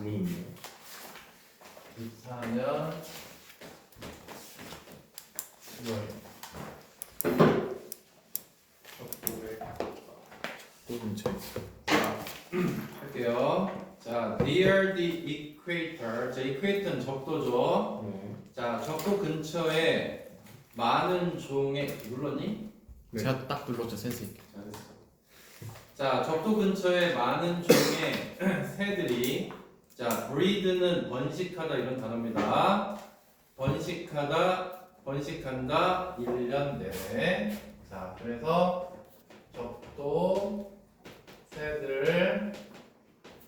분이 있네요. 24년 10월 또 근처에. 자, 할게요. 자, near the equator. 자, equator는 적도죠. 네. 자, 적도 근처에 많은 종의 눌렀니? 네. 제가 딱 눌렀죠 센스 있게. 잘했어. 자, 적도 근처에 많은 종의 새들이 자, breed는 번식하다 이런 단어입니다. 번식한다 1년 내내. 자, 그래서 적도 새들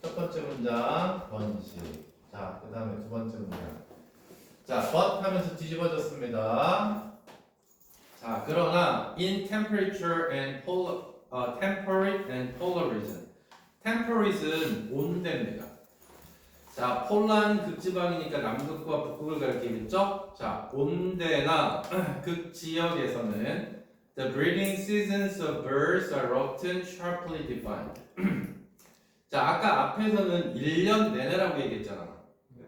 첫 번째 문장 번식. 자, 그 다음에 두 번째 문장. 자, but 하면서 뒤집어졌습니다. 자, 그러나 in temperature and temperate and polarism. temperate 온대입니다. 자, 폴란 극지방이니까 남극과 북극을 가리키겠죠? 자, 온대나 극지역에서는 the breeding seasons of birds are often sharply defined. 자, 아까 앞에서는 1년 내내라고 얘기했잖아.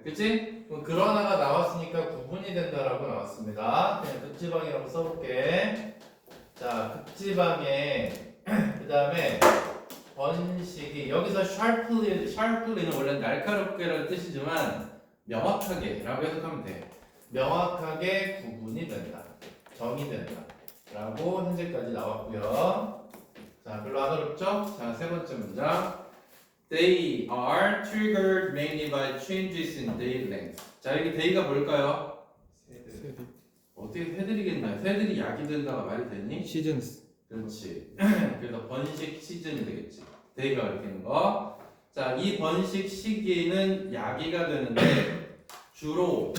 그치? 그러나가 나왔으니까 구분이 된다라고 나왔습니다. 그냥 극지방이라고 써볼게. 자, 극지방에 그 다음에 번식이 여기서 sharply는 원래 날카롭게라는 뜻이지만 명확하게라고 해석하면 돼. 명확하게 구분이 된다. 정의된다. 라고 현재까지 나왔고요. 자, 별로 안 어렵죠? 자, 세 번째 문장. They are triggered mainly by changes in day length. 자, 여기 day가 뭘까요? 새들. 어떻게 새들이겠나요? 새들이 약이 된다가 말이 되니? 시즌스. 그렇지. 그래서 번식 시즌이 되겠지. 데이가 가리키는 거. 자, 이 번식 시기는 야기가 되는데 주로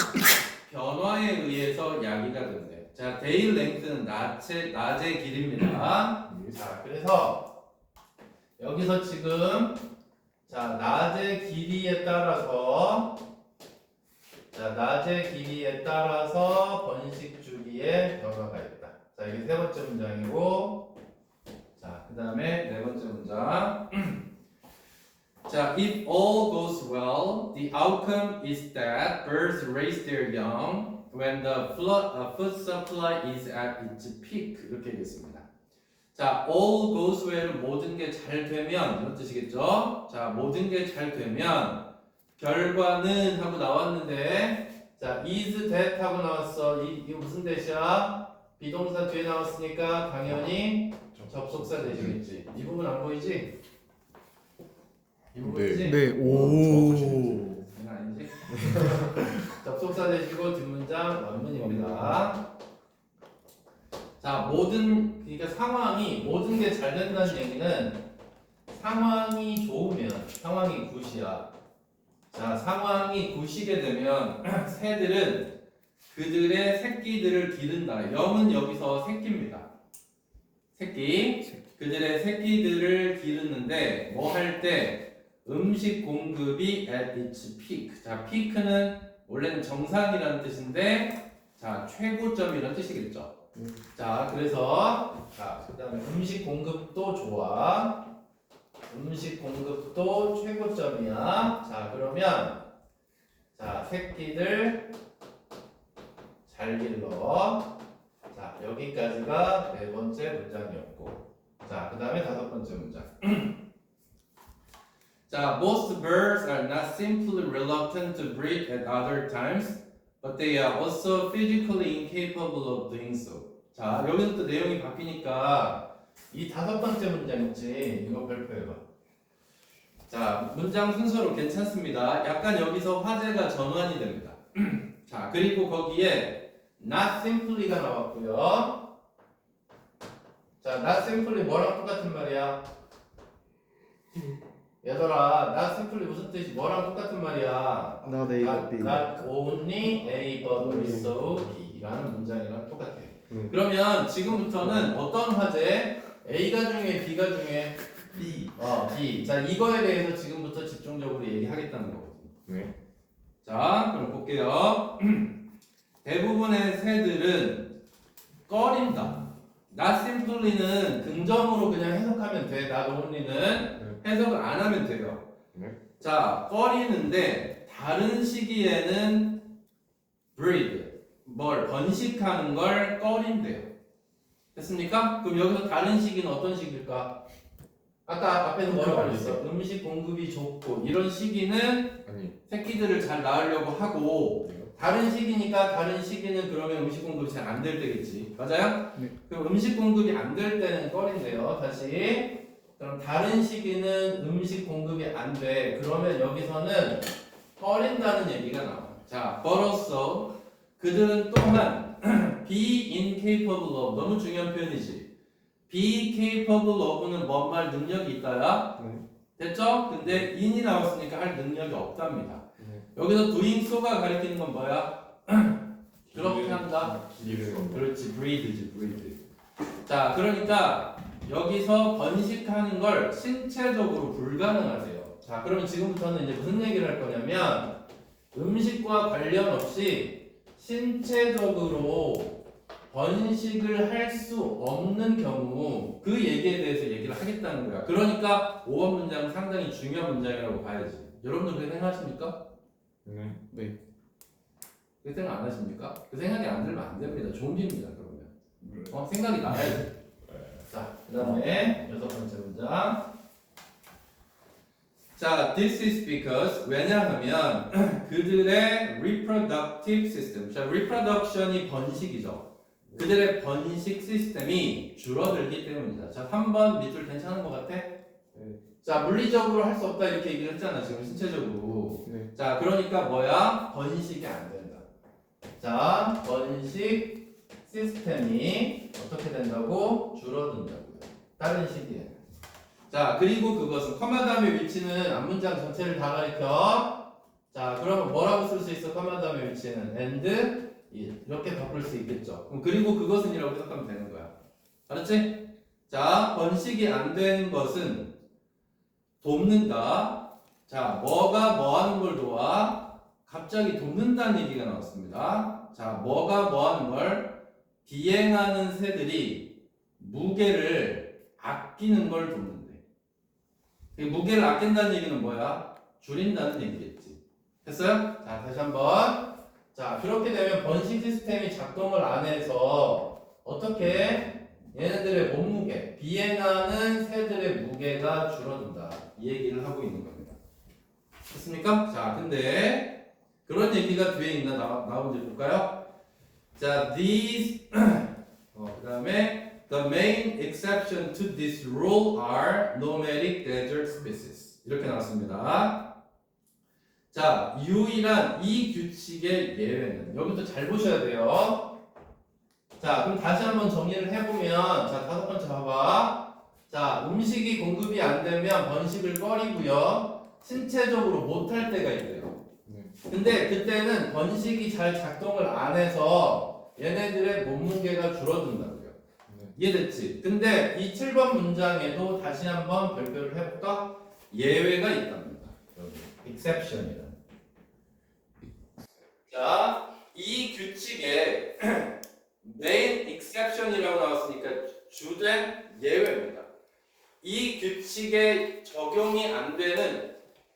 변화에 의해서 야기가 된대. 자, 데이 랭스는 낮의 길입니다. 자, 그래서 여기서 지금 자, 낮의 길이에 따라서 번식 주기에 변화가 있다. 자, 이게 세 번째 문장이고, 자, 그 다음에 네 번째 문장. 자, if all goes well, the outcome is that birds raise their young when the food supply is at its peak. 이렇게 되겠습니다. 자, all goes well은 모든 게 잘 되면 이런 뜻이겠죠? 자, 모든 게 잘 되면 결과는 하고 나왔는데, 자, is that 하고 나왔어. 이거 무슨 대시야? 비동사 뒤에 나왔으니까 당연히 접속사 대시겠지. 이 부분 안 보이지? 이 부분이지? 네. 오. 장난 아니지? 접속사 대시고 뒷문장 원문입니다. 자, 그러니까 상황이 모든 게 잘 된다는 얘기는 상황이 좋으면 상황이 굿이야. 자, 상황이 굿이게 되면 새들은 그들의 새끼들을 기른다. 염은 여기서 새끼입니다. 새끼. 그들의 새끼들을 기르는데 뭐 할 때 음식 공급이 at its peak. 자, peak는 원래는 정상이라는 뜻인데 자, 최고점이라는 뜻이겠죠. 자, 그래서 자, 그다음에 음식 공급도 좋아. 음식 공급도 최고점이야. 자, 그러면 자, 새끼들 잘 길러. 자, 여기까지가 네 번째 문장이었고. 자, 그다음에 다섯 번째 문장. 자, most birds are not simply reluctant to breed at other times, but they are also physically incapable of doing so. 자, 여기서 또 내용이 바뀌니까 이 다섯 번째 문장 있지? 이거 발표해봐. 자, 문장 순서로 괜찮습니다. 약간 여기서 화제가 전환이 됩니다. 자, 그리고 거기에 not simply가 나왔고요. 자, not simply 뭐랑 똑같은 말이야? 얘들아, not simply 무슨 뜻이 뭐랑 똑같은 말이야? Not A but B. Not only A but also B 라는 문장이랑 똑같아. 그러면 지금부터는 어떤 화제? A가 중에 B가 중에 B. B. 자, 이거에 대해서 지금부터 집중적으로 얘기하겠다는 거거든요. 네. 자, 그럼 볼게요. 대부분의 새들은 꺼린다. not simply는 긍정으로 그냥 해석하면 돼. not only는 해석을 안 하면 돼요. 네. 자, 꺼리는데 다른 시기에는 breed, 뭘 번식하는 걸 꺼린대요. 됐습니까? 그럼 여기서 다른 시기는 어떤 시기일까? 아까 앞에서 뭐라고 그랬어? 음식 공급이 좋고 이런 시기는 아니. 새끼들을 잘 낳으려고 하고 다른 시기니까 다른 시기는 그러면 음식 공급이 잘 안 될 때겠지. 맞아요? 네. 그럼 음식 공급이 안 될 때는 꺼린대요. 다시. 그럼 다른 시기는 음식 공급이 안 돼. 그러면 여기서는 꺼린다는 얘기가 나와. 자, but also 그들은 또한 be incapable of 너무 중요한 표현이지. be capable of는 뭔 말 능력이 있다야. 네. 됐죠? 근데 in이 나왔으니까 할 능력이 없답니다. 네. 여기서 doing so가 가리키는 건 뭐야? 그렇게 한다. 일을. 그렇지, breed지, breed. 자, 그러니까 여기서 번식하는 걸 신체적으로 불가능하세요. 자, 그러면 지금부터는 이제 무슨 얘기를 할 거냐면 음식과 관련 없이 신체적으로 번식을 할 수 없는 경우 그 얘기에 대해서 얘기를 하겠다는 거야. 그러니까 5번 문장은 상당히 중요한 문장이라고 봐야지. 여러분들 그렇게 생각하십니까? 네. 네. 그 생각 안 하십니까? 그 생각이 안 들면 안 됩니다. 좀비입니다. 그러면 생각이 나야지. 자, 그 다음에 6번째 문장. 자, this is because 왜냐하면 그들의 reproductive system. 자, reproduction이 번식이죠. 그들의 번식 시스템이 줄어들기 때문이다. 자, 3번 밑줄 괜찮은 것 같아? 네. 자, 물리적으로 할 수 없다 이렇게 얘기를 했잖아. 지금 신체적으로. 네. 자, 그러니까 뭐야? 번식이 안 된다. 자, 번식 시스템이 어떻게 된다고? 줄어든다고요. 다른 시기에. 자, 그리고 그것은 커마 다음의 위치는 앞문장 전체를 다 가리켜. 자, 그러면 뭐라고 쓸 수 있어? 커마 다음의 위치는 and 이렇게 바꿀 수 있겠죠. 그럼 그리고 그것은이라고 생각하면 되는 거야. 알았지? 자, 번식이 안 되는 것은 돕는다. 자, 뭐가 뭐 하는 걸 도와? 갑자기 돕는다는 얘기가 나왔습니다. 자, 뭐가 뭐 하는 걸? 비행하는 새들이 무게를 아끼는 걸 돕는데. 무게를 아낀다는 얘기는 뭐야? 줄인다는 얘기겠지. 됐어요? 자, 다시 한번. 자, 그렇게 되면 번식 시스템이 작동을 안 해서 어떻게 얘네들의 몸무게, 비행하는 새들의 무게가 줄어든다. 이 얘기를 하고 있는 겁니다. 됐습니까? 자, 근데 그런 얘기가 뒤에 있나 나온지 볼까요? 자, these 그 다음에 the main exception to this rule are nomadic desert species. 이렇게 나왔습니다. 자, 유일한 이 규칙의 예외는 여기부터 잘 보셔야 돼요. 자, 그럼 다시 한번 정리를 해보면 자, 5번째 봐봐. 자, 음식이 공급이 안 되면 번식을 꺼리고요. 신체적으로 못할 때가 있대요. 근데 그때는 번식이 잘 작동을 안 해서 얘네들의 몸무게가 줄어든다고요. 이해됐지? 근데 이 7번 문장에도 다시 한번 별표를 해볼까? 예외가 있답니다. exception이다. 자, 이 규칙에 main exception이라고 나왔으니까 주된 예외입니다. 이 규칙에 적용이 안 되는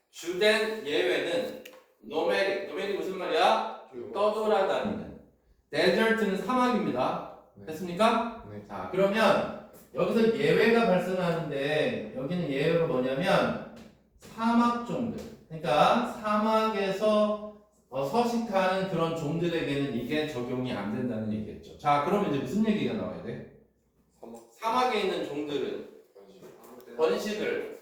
주된 예외는 nomadic 무슨 말이야? 떠돌아다니는. desert는 사막입니다. 됐습니까? 네. 자, 그러면 여기서 예외가 발생하는데 여기는 예외가 뭐냐면 사막 종들. 그러니까 사막에서 서식하는 그런 종들에게는 이게 적용이 안 된다는 얘기겠죠. 자, 그러면 이제 무슨 얘기가 나와야 돼? 사막에 있는 종들은 번식을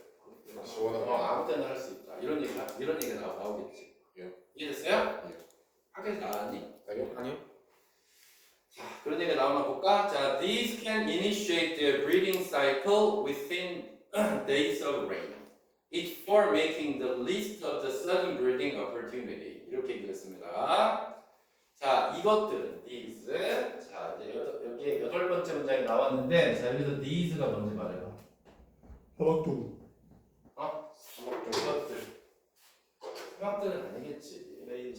아무 때나 할 수 있다. 이런 얘기가 나오겠지. 이해됐어요? 학교에서 나왔니? 아니요. 자, 그런 얘기가 나오나 볼까? 자, these can initiate their breeding cycle within days of rain. It's for making the least of the sudden breeding opportunity. 이렇게 얘기했습니다. 자, 이것들은 these. 자, 이제 여기 8번째 문장이 나왔는데, 자, 여기서 these가 뭔지 말해봐. 사막종. 이것들. 사막들은 아니겠지.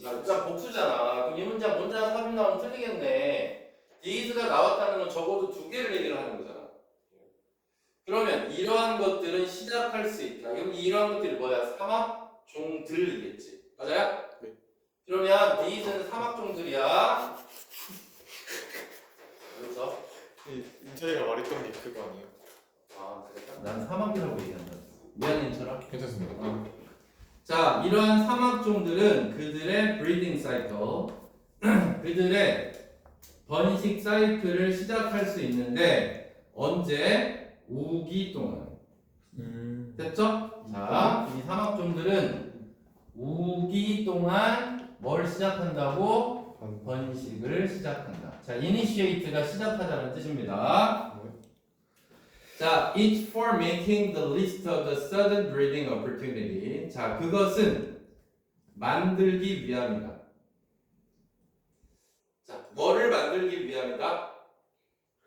자, 일단 복수잖아. 그럼 이 문장 삽입 나오면 틀리겠네. these가 나왔다는 건 적어도 2개를 얘기를 하는 거잖아. 그러면 이러한 것들은 시작할 수 있다. 그럼 이러한 것들이 뭐야? 사막종들이겠지. 맞아요? 네. 그러면 these는 사막종들이야. 그래서 인철이가 말했던 게 그거 아니에요? 아 그래? 난 사막이라고 얘기한다. 미안해 인철아. 괜찮습니다. 자, 이러한 사막종들은 그들의 breeding cycle, 그들의 번식 사이클을 시작할 수 있는데 언제? 우기 동안. 됐죠? 자, 이 사막종들은 우기 동안 뭘 시작한다고? 번식을 시작한다. 자, initiate가 시작하다는 뜻입니다. 자, each for making the list of the sudden breeding opportunity. 자, 그것은 만들기 위함이다. 자, 뭐를 만들기 위함이다?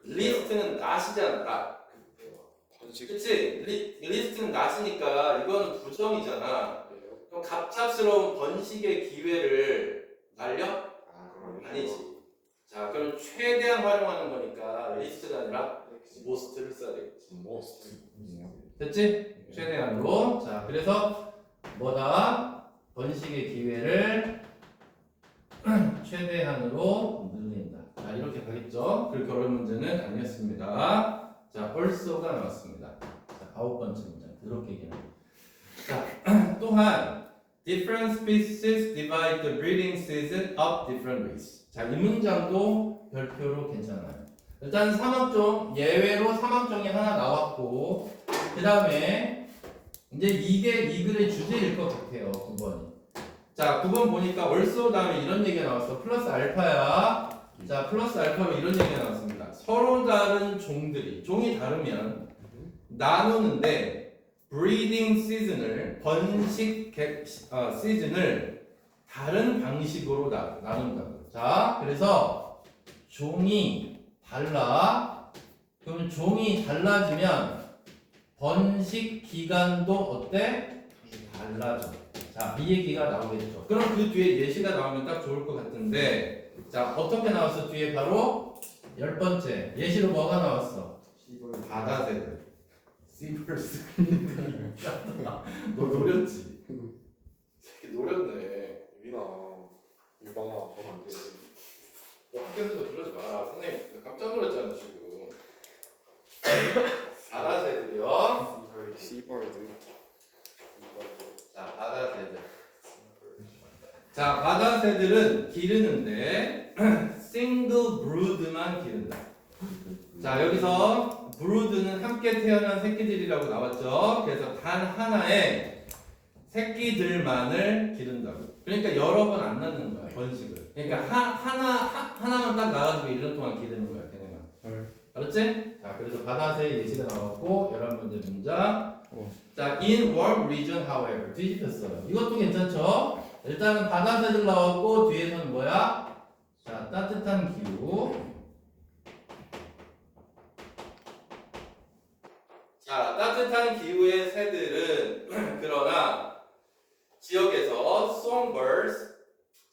리스트는 낫이잖아, 낫. 번식. 그치? 리스트는 낫이니까 이거는 부정이잖아. 그럼 갑작스러운 번식의 기회를 날려? 아니지. 자, 그럼 최대한 활용하는 거니까 리스트가 아니라 most를 써야 되겠지. 됐지? 최대한으로. 자, 그래서 뭐다? 번식의 기회를 최대한으로 늘린다. 자, 이렇게 가겠죠? 그 결혼 문제는 아니었습니다. 자, also가 나왔습니다. 자, 9번째 문장. 그렇게 얘기합니다. 자, 또한 different species divide the breeding season up different ways. 자, 이 문장도 별표로 괜찮아요. 일단 사막종, 예외로 사막종이 하나 나왔고, 그 다음에 이제 이게 이 글의 주제일 것 같아요. 9번이. 자, 9번 보니까 also 다음에 이런 얘기가 나왔어. 플러스 알파야. 자, 플러스 알파로 이런 얘기가 나왔습니다. 서로 다른 종들이, 종이 다르면 나누는데 breeding season을, 번식 시즌을 다른 방식으로 나눈다고. 자, 그래서 종이 달라. 그럼 종이 달라지면 번식 기간도 어때? 달라져. 자, 이 얘기가 나오겠죠. 그럼 그 뒤에 예시가 나오면 딱 좋을 것 같은데, 자, 어떻게 나왔어? 뒤에 바로 10번째 예시로 뭐가 나왔어? 바다새들. 씨벌스. 너 노렸지? 새끼 노렸네. 유빈아, 유방아, 그러면 안 돼. 너 학교에서도 그러지 마. 선생님 깜짝 놀랐잖아 지금. 바다새들이요. 씨벌드. 자, 바다새들. 자, 바다새들은 기르는데 싱글 브루드만 기른다. 자, 여기서 브루드는 함께 태어난 새끼들이라고 나왔죠. 그래서 단 하나의 새끼들만을 기른다고. 그러니까 여러 번 안 낳는 거야, 번식을. 그러니까 하나만 딱 나가지고 1년 동안 기르는 거야, 걔네만. 알았지? 자, 그래서 바다새 예시가 나왔고 11번째 문장. 자, in warm region however. 뒤집혔어요. 이것도 괜찮죠? 일단은 바다새들 나왔고 뒤에서는 뭐야? 자, 따뜻한 기후. 자, 따뜻한 기후의 새들은 그러나 지역에서 songbirds.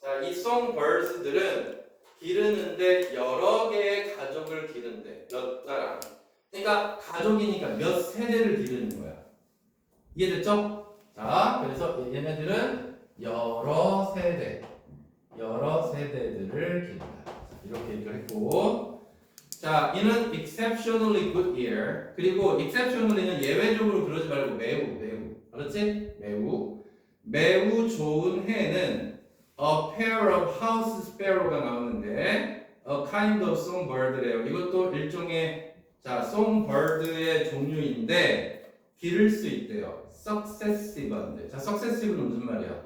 자, 이 songbirds들은 기르는데 여러 개의 가족을 기른대. 몇 가랑. 그러니까 가족이니까 몇 세대를 기르는 거야. 이해됐죠? 자, 그래서 얘네들은 여러 세대들을 기른다. 이렇게 얘기를 했고, 자, 이는 exceptionally good year. 그리고 exceptionally는 예외적으로 그러지 말고 매우. 알았지? 매우 좋은 해는 a pair of house sparrow가 나오는데 a kind of songbird래요. 이것도 일종의 자, songbird의 종류인데 기를 수 있대요. successive인데. 자, successive는 무슨 말이야?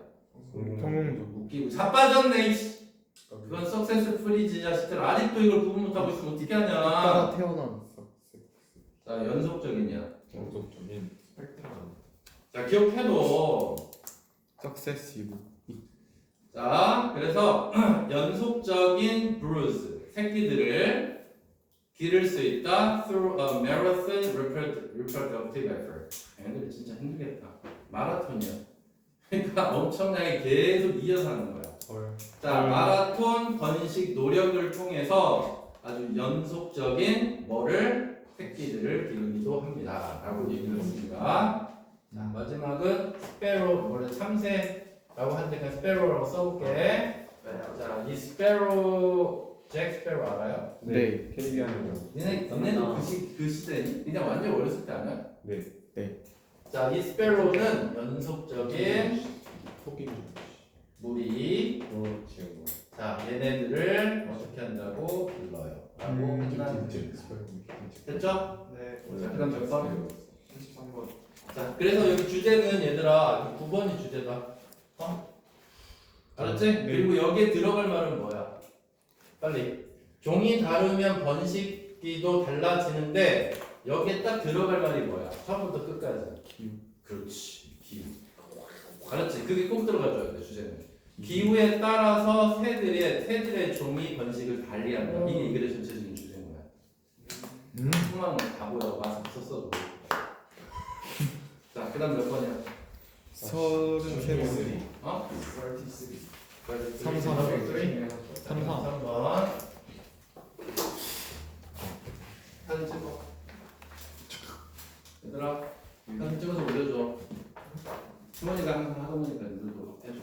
평균적. 웃기고 자빠졌네 이씨. 그건 successful이지 자식들. 아직도 이걸 구분 못하고 있으면 어떻게 하냐. 따라 태어난 자, 연속적이냐. 연속적인 자, 기억해도 석세시브. 자, 그래서 연속적인 브루즈 새끼들을 기를 수 있다 through a marathon reproductive effort. 얘네들 진짜 힘들겠다. 마라톤이야. 그러니까 엄청나게 계속 이어서 하는 거야. 자, 마라톤 번식 노력을 통해서 아주 연속적인 뭐를 새끼들을 기르기도 합니다. 라고 얘기를 했습니다. 자, 마지막은 스페로, 원래 참새라고 하는데 그냥 스페로라고 써볼게. 자, 이 스페로, 잭 스페로 알아요? 네. 캐리비안이요. 니네도 그 시대니? 그냥 완전 어렸을 때 아니야? 네. 자, 이 스페로는 연속적인 토끼. 무리. 그렇지. 자, 얘네들을 어떻게 한다고 불러요. 라고 끝나는 됐죠? 네. 자, 그다음 몇 번? 33번. 자, 그래서 여기 주제는 얘들아 9번이 주제다. 어? 알았지? 네. 그리고 여기에 들어갈 말은 뭐야? 빨리. 종이 다르면 번식기도 달라지는데 여기에 딱 들어갈 말이 뭐야? 처음부터 끝까지. 기후. 그렇지. 기후. 알았지? 그게 꼭 들어가줘야 돼, 주제는. 기후에 따라서 새들의 종이 번식을 달리한다. 이게 이 글의 전체적인 주제인 거야. 수많은 바보라고 와서 썼어도. 자, 그 다음 몇 번이야? 33번. 어? 33. 3번. 사진 찍어. 얘들아, 사진 찍어서 올려줘. 수원이가 항상 하던 거니까 너도 해줘.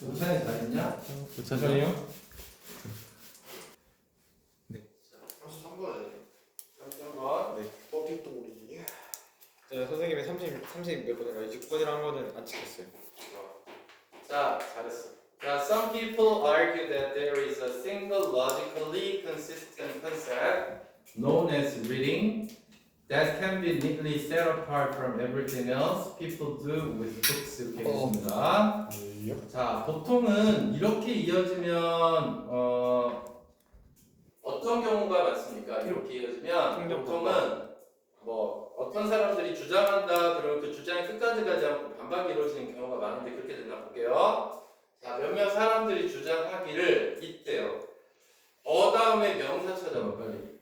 우찬이 다 했냐? 천천히요. 33번. 3번. 네. 뽀삐꼬리. 자, 선생님이 30 몇 번이라 29번이라는 거는 안 찍혔어요. 자, 잘했어. 자, some people argue that there is a single logically consistent concept known as reading that can be neatly set apart from everything else people do with books. 이렇게 했습니다. 자, 보통은 이렇게 이어지면 어떤 경우가 많습니까? 이렇게 이어지면 보통은 뭐 어떤 사람들이 주장한다 그러면 그 주장이 끝까지 가지 않고 반박이 이루어지는 경우가 많은데 그렇게 됐나 볼게요. 자, 몇몇 사람들이 주장하기를 이때요. 다음에 명사 찾아봐 빨리.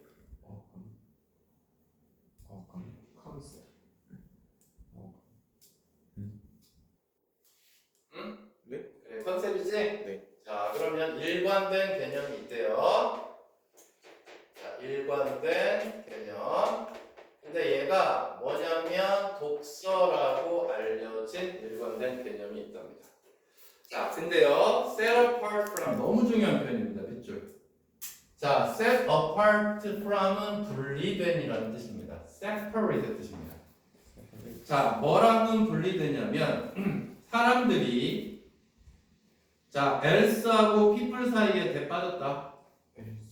컨셉. 응? 네? 그래, 컨셉이지? 네. 자, 그러면 일관된 개념이 있대요. 자, 일관된 개념. 근데 얘가 뭐냐면 독서라고 알려진 일관된 개념이 있답니다. 자, 근데요, set apart from 너무 중요한 표현입니다. 빗줄. 자, set apart from은 분리된이라는 뜻입니다. separate 뜻입니다. 자, 뭐랑은 분리되냐면 사람들이 자, else하고 people 사이에 대 빠졌다.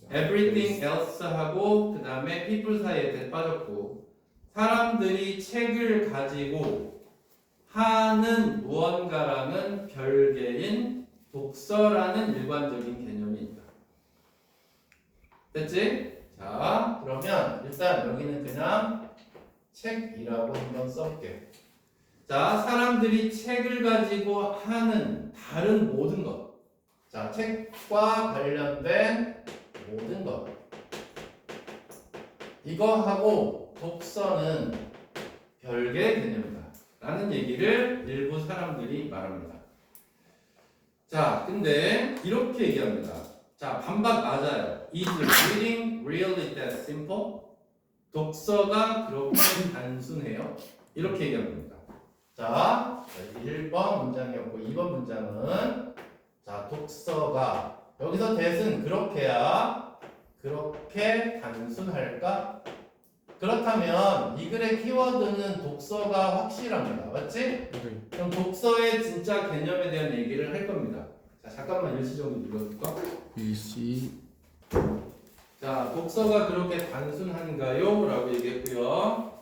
everything else하고 그 다음에 people 사이에 대 빠졌고 사람들이 책을 가지고 하는 무언가랑은 별개인 독서라는 일관적인 개념이 있다. 됐지? 자, 그러면 일단 여기는 그냥 책이라고 한번 써볼게. 자, 사람들이 책을 가지고 하는 다른 모든 것. 자, 책과 관련된 모든 것. 이거하고 독서는 별개의 개념이다. 라는 얘기를 일부 사람들이 말합니다. 자, 근데 이렇게 얘기합니다. 자, 반박 맞아요. Is reading really that simple? 독서가 그렇게 단순해요? 이렇게 얘기합니다. 자, 1번 문장이었고 2번 문장은 자, 독서가 여기서 that은 그렇게야 그렇게 단순할까? 그렇다면 이 글의 키워드는 독서가 확실합니다. 맞지? 그럼 독서의 진짜 개념에 대한 얘기를 할 겁니다. 자, 잠깐만 일시정지 눌러줄까? 일시. 자, 독서가 그렇게 단순한가요? 라고 얘기했고요.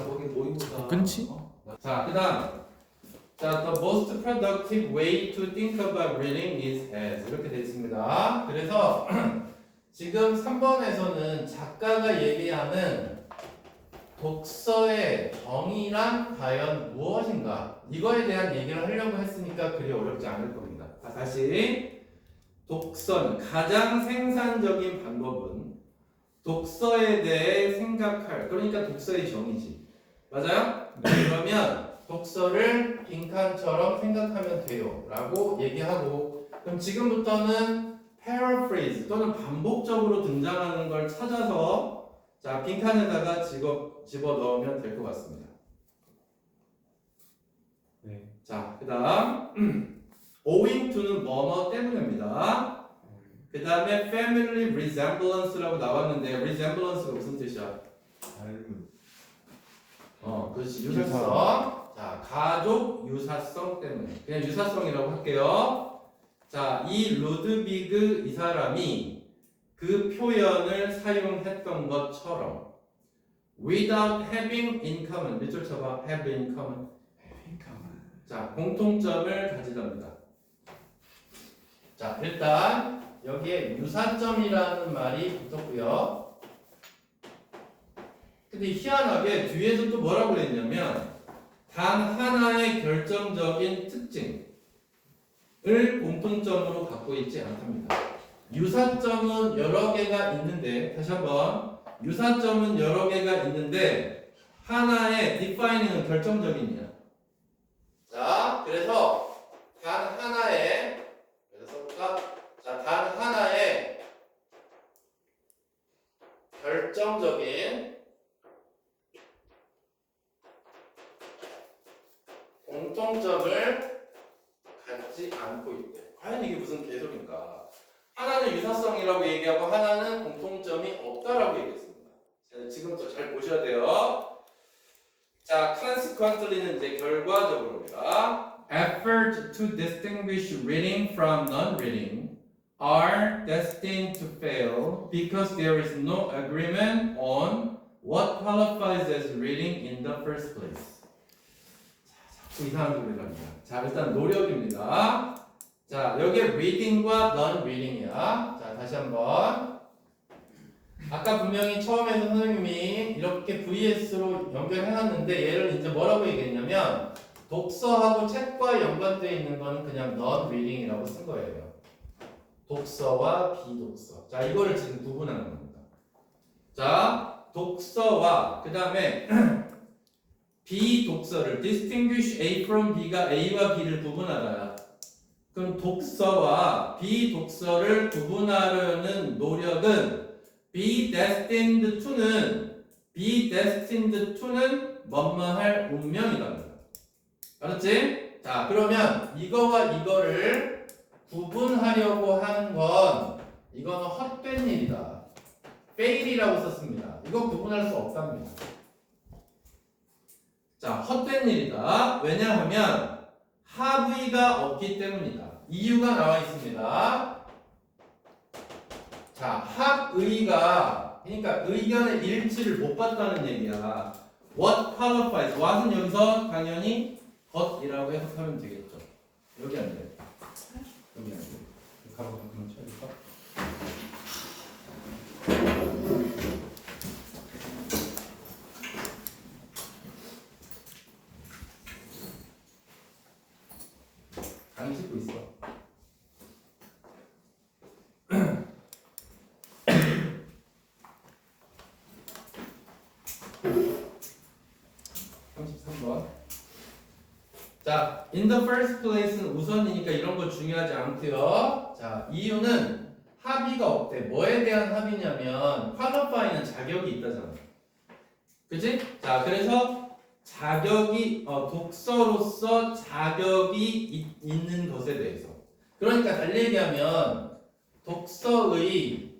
거기 모의고사. 끊지? 자, 그 다음. 자, the most productive way to think about reading is as. 이렇게 되어 있습니다. 그래서 지금 3번에서는 작가가 얘기하는 독서의 정의란 과연 무엇인가? 이거에 대한 얘기를 하려고 했으니까 그리 어렵지 않을 겁니다. 다시 독서는 가장 생산적인 방법은 독서에 대해 생각할, 그러니까 독서의 정의지. 맞아요? 그러면 독서를 빈칸처럼 생각하면 돼요 라고 얘기하고, 그럼 지금부터는 paraphrase 또는 반복적으로 등장하는 걸 찾아서 자 빈칸에다가 집어 넣으면 될 것 같습니다. 네. 자, 그 다음 owing to는 뭐뭐 때문입니다. 그 다음에 family resemblance라고 나왔는데 resemblance가 무슨 뜻이야? 그렇지, 유사성. 자, 가족 유사성 때문에 그냥 유사성이라고 할게요. 자, 이 루드비그 이 사람이 그 표현을 사용했던 것처럼 without having in common, 밑줄 쳐봐. have in common. 자, 공통점을 가지답니다. 자, 일단 여기에 유사점이라는 말이 붙었고요. 근데 희한하게 뒤에서 또 뭐라고 그랬냐면 단 하나의 결정적인 특징을 공통점으로 갖고 있지 않답니다. 유사점은 여러 개가 있는데, 다시 한번, 유사점은 여러 개가 있는데 하나의 defining은 결정적이냐. 자, 그래서 단 하나의, 자, 단 하나의 결정적인 공통점을 갖지 않고 있대. 과연 이게 무슨 개소리인가? 하나는 유사성이라고 얘기하고 하나는 공통점이 없다라고 얘기했습니다. 지금부터 잘 보셔야 돼요. 자, consequently는 이제 결과적으로입니다. Effort to distinguish reading from non-reading are destined to fail because there is no agreement on what qualifies as reading in the first place. 자꾸 이상한 소리를 합니다. 자, 일단 노력입니다. 자, 여기에 reading과 non-reading이야. 자, 다시 한번. 아까 분명히 처음에서 선생님이 이렇게 VS로 연결해놨는데 얘를 이제 뭐라고 얘기했냐면 독서하고 책과 연관되어 있는 거는 그냥 non-reading이라고 쓴 거예요. 독서와 비독서. 자, 이거를 지금 구분하는 겁니다. 자, 독서와 그 다음에 비독서를 distinguish A from B가 A와 B를 구분하라. 그럼 독서와 비독서를 구분하려는 노력은 be destined to는 뭐뭐할 운명이랍니다. 알았지? 자, 그러면 이거와 이거를 구분하려고 하는 건 이거는 헛된 일이다. fail이라고 썼습니다. 이거 구분할 수 없답니다. 자, 헛된 일이다. 왜냐하면 하브이가 없기 때문이다. 이유가 나와 있습니다. 자, 합의가, 그러니까 의견의 일치를 못 봤다는 얘기야. What qualifies? what은 여기서 당연히 것이라고 해석하면 되겠죠. 여기 안 돼. 여기 안 돼. 가로 한번 쳐야겠다. 강의 찍고 있어. 33번. 자, in the first place는 우선이니까 이런 거 중요하지 않고요. 자, 이유는 합의가 없대. 뭐에 대한 합의냐면 qualify는 자격이 있다잖아. 그치? 자, 그래서 자격이 독서로서 자격이 있는 것에 대해서. 그러니까 달리 얘기하면 독서의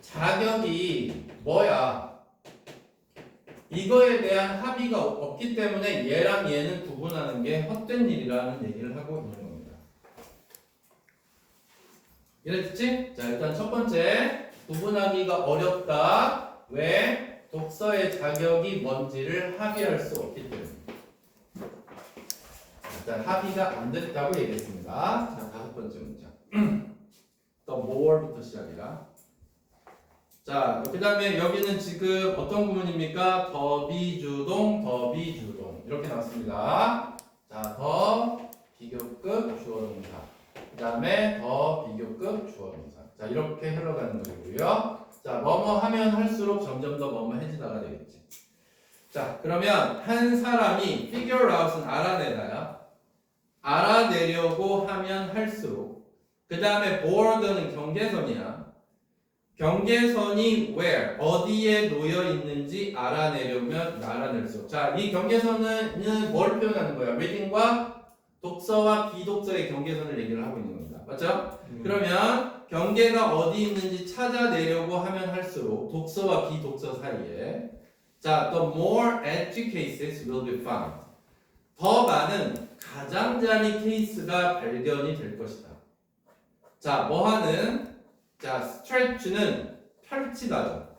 자격이 뭐야? 이거에 대한 합의가 없기 때문에 얘랑 얘는 구분하는 게 헛된 일이라는 얘기를 하고 있는 겁니다. 이해됐지? 자, 일단 첫 번째, 구분하기가 어렵다. 왜? 독서의 자격이 뭔지를 합의할 수 없기 때문에. 일단 합의가 안 됐다고 얘기했습니다. 자, 다섯 번째 문장. The more부터 시작이라. 자, 그 다음에 여기는 지금 어떤 구문입니까? 더 비주동, 더 비주동. 이렇게 나왔습니다. 자, 더 비교급 주어동사. 그 다음에 더 비교급 주어동사. 자, 이렇게 흘러가는 거고요. 자, 뭐뭐 하면 할수록 점점 더 뭐뭐 해지다가 되겠지. 자, 그러면 한 사람이 figure out은 알아내려고 하면 할수록 그 다음에 border는 경계선이야. 경계선이 where, 어디에 놓여 있는지 알아낼수록. 자, 이 경계선은 뭘 표현하는 거야? reading과 독서와 비독서의 경계선을 얘기를 하고 있는 겁니다. 맞죠? 그러면 경계가 어디 있는지 찾아내려고 하면 할수록 독서와 비독서 사이에 자, the more edge cases will be found. 더 많은 가장자리 케이스가 발견이 될 것이다. 자, 뭐하는? 자, stretch는 펼치다죠.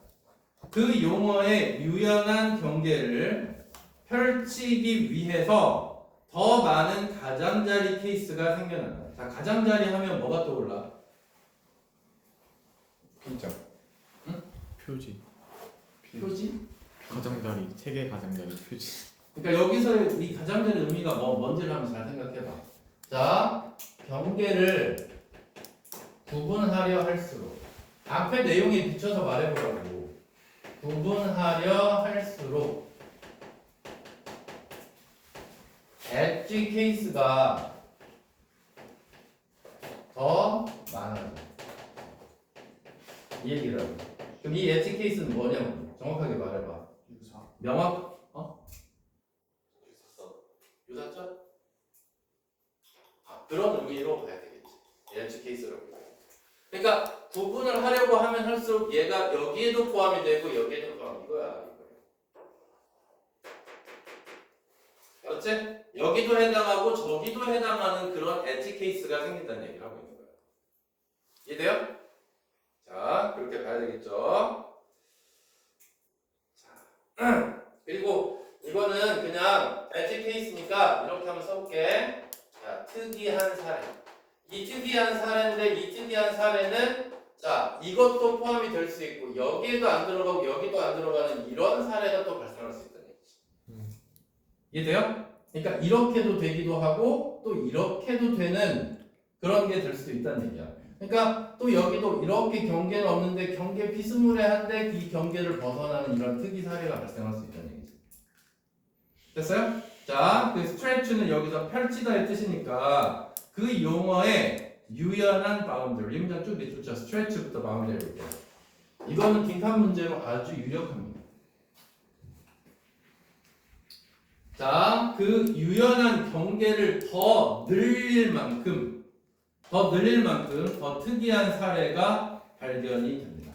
그 용어의 유연한 경계를 펼치기 위해서 더 많은 가장자리 케이스가 생겨난다. 자, 가장자리 하면 뭐가 떠올라? 피자. 표지. 표지? 가장자리, 세계 가장자리 표지. 그러니까 여기서 이 가장자리 의미가 뭔지를 한번 잘 생각해봐. 자, 경계를 구분하려 할수록 앞에 내용에 비춰서 말해보라고. 구분하려 할수록 엣지 케이스가 더 많아져. 이 얘기를 하고. 그럼 이 엣지 케이스는 뭐냐고 정확하게 말해봐. 유사. 명확 유사점? 그런 의미로 봐야 되겠지. 엣지 케이스라고. 그러니까 구분을 하려고 하면 할수록 얘가 여기에도 포함이 되고 여기에도 포함. 이거야. 어째? 여기도 해당하고 저기도 해당하는 그런 엣지 케이스가 생긴다는 얘기를 하고 있는 거야. 이해돼요? 자, 그렇게 봐야 되겠죠. 자, 그리고 이거는 그냥 엣지 케이스니까 이렇게 한번 써볼게. 자, 특이한 사례. 이 특이한 사례인데 이 특이한 사례는 자, 이것도 포함이 될 수 있고 여기에도 안 들어가고 여기도 안 들어가는 이런 사례가 또 발생할 수 있다는 얘기지. 이해돼요? 그러니까 이렇게도 되기도 하고 또 이렇게도 되는 그런 게 될 수도 있다는 얘기야. 그러니까 또 여기도 이렇게 경계는 없는데 경계 비스무리한데 이 경계를 벗어나는 이런 특이 사례가 발생할 수 있다는 얘기지. 됐어요? 자, 그 stretch는 여기서 펼치다의 뜻이니까 그 용어의 유연한 바운더리. 이 문장 쭉 내쫓자. stretch부터 바운더리. 이거는 빈칸 문제로 아주 유력합니다. 자, 그 유연한 경계를 더 늘릴 만큼 더 특이한 사례가 발견이 됩니다.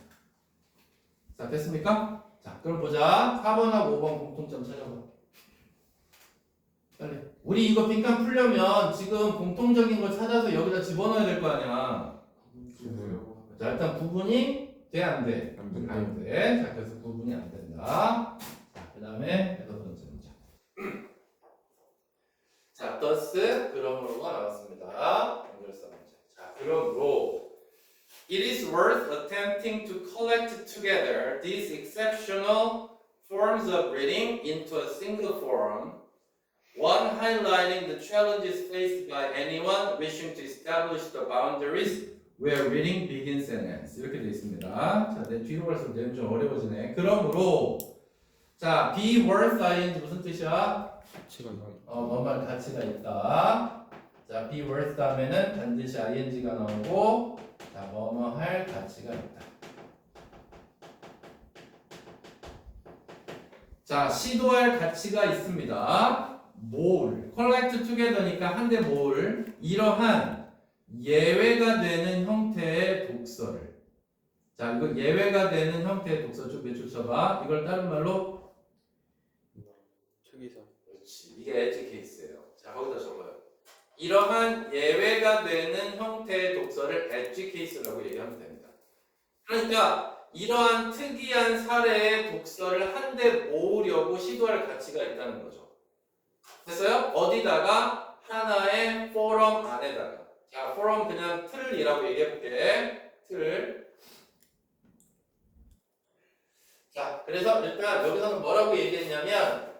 자, 됐습니까? 자, 그럼 보자. 4번하고 5번 공통점 찾아봐. 빨리. 우리 이거 빈칸 풀려면 지금 공통적인 걸 찾아서 여기다 집어넣어야 될 거 아니야. 자, 일단 구분이 돼, 안 돼? 안 돼. 자, 그래서 구분이 안 된다. 자, 그 다음에 여섯 번째 문제. 자, thus 그러므로가 나왔습니다. 연결사 문제. 자, 그러므로 it is worth attempting to collect together these exceptional forms of reading into a single form. One highlighting the challenges faced by anyone wishing to establish the boundaries where reading begins and ends. 이렇게 되어 있습니다. 자, 내 뒤로 갈수록 내용 좀 어려워지네. 그러므로 자, be worth ing 무슨 뜻이야? 가치가 뭔 말 가치가 있다. 자, be worth 다음에는 반드시 ing가 나오고 자, 뭐뭐 할 가치가 있다. 자, 시도할 가치가 있습니다. 모을, collect together니까 한데 모을 이러한 예외가 되는 형태의 독서를 자, 이거 예외가 되는 형태의 독서 쭉 내쫓아봐. 이걸 다른 말로 특이사. 그렇지. 이게 엣지 케이스예요. 자, 거기다 적어요. 이러한 예외가 되는 형태의 독서를 엣지 케이스라고 얘기하면 됩니다. 그러니까 이러한 특이한 사례의 독서를 한데 모으려고 시도할 가치가 있다는 거죠. 됐어요? 어디다가? 하나의 포럼 안에다가. 자, 포럼 그냥 틀이라고 얘기해볼게. 틀. 자, 그래서 일단 여기서는 뭐라고 얘기했냐면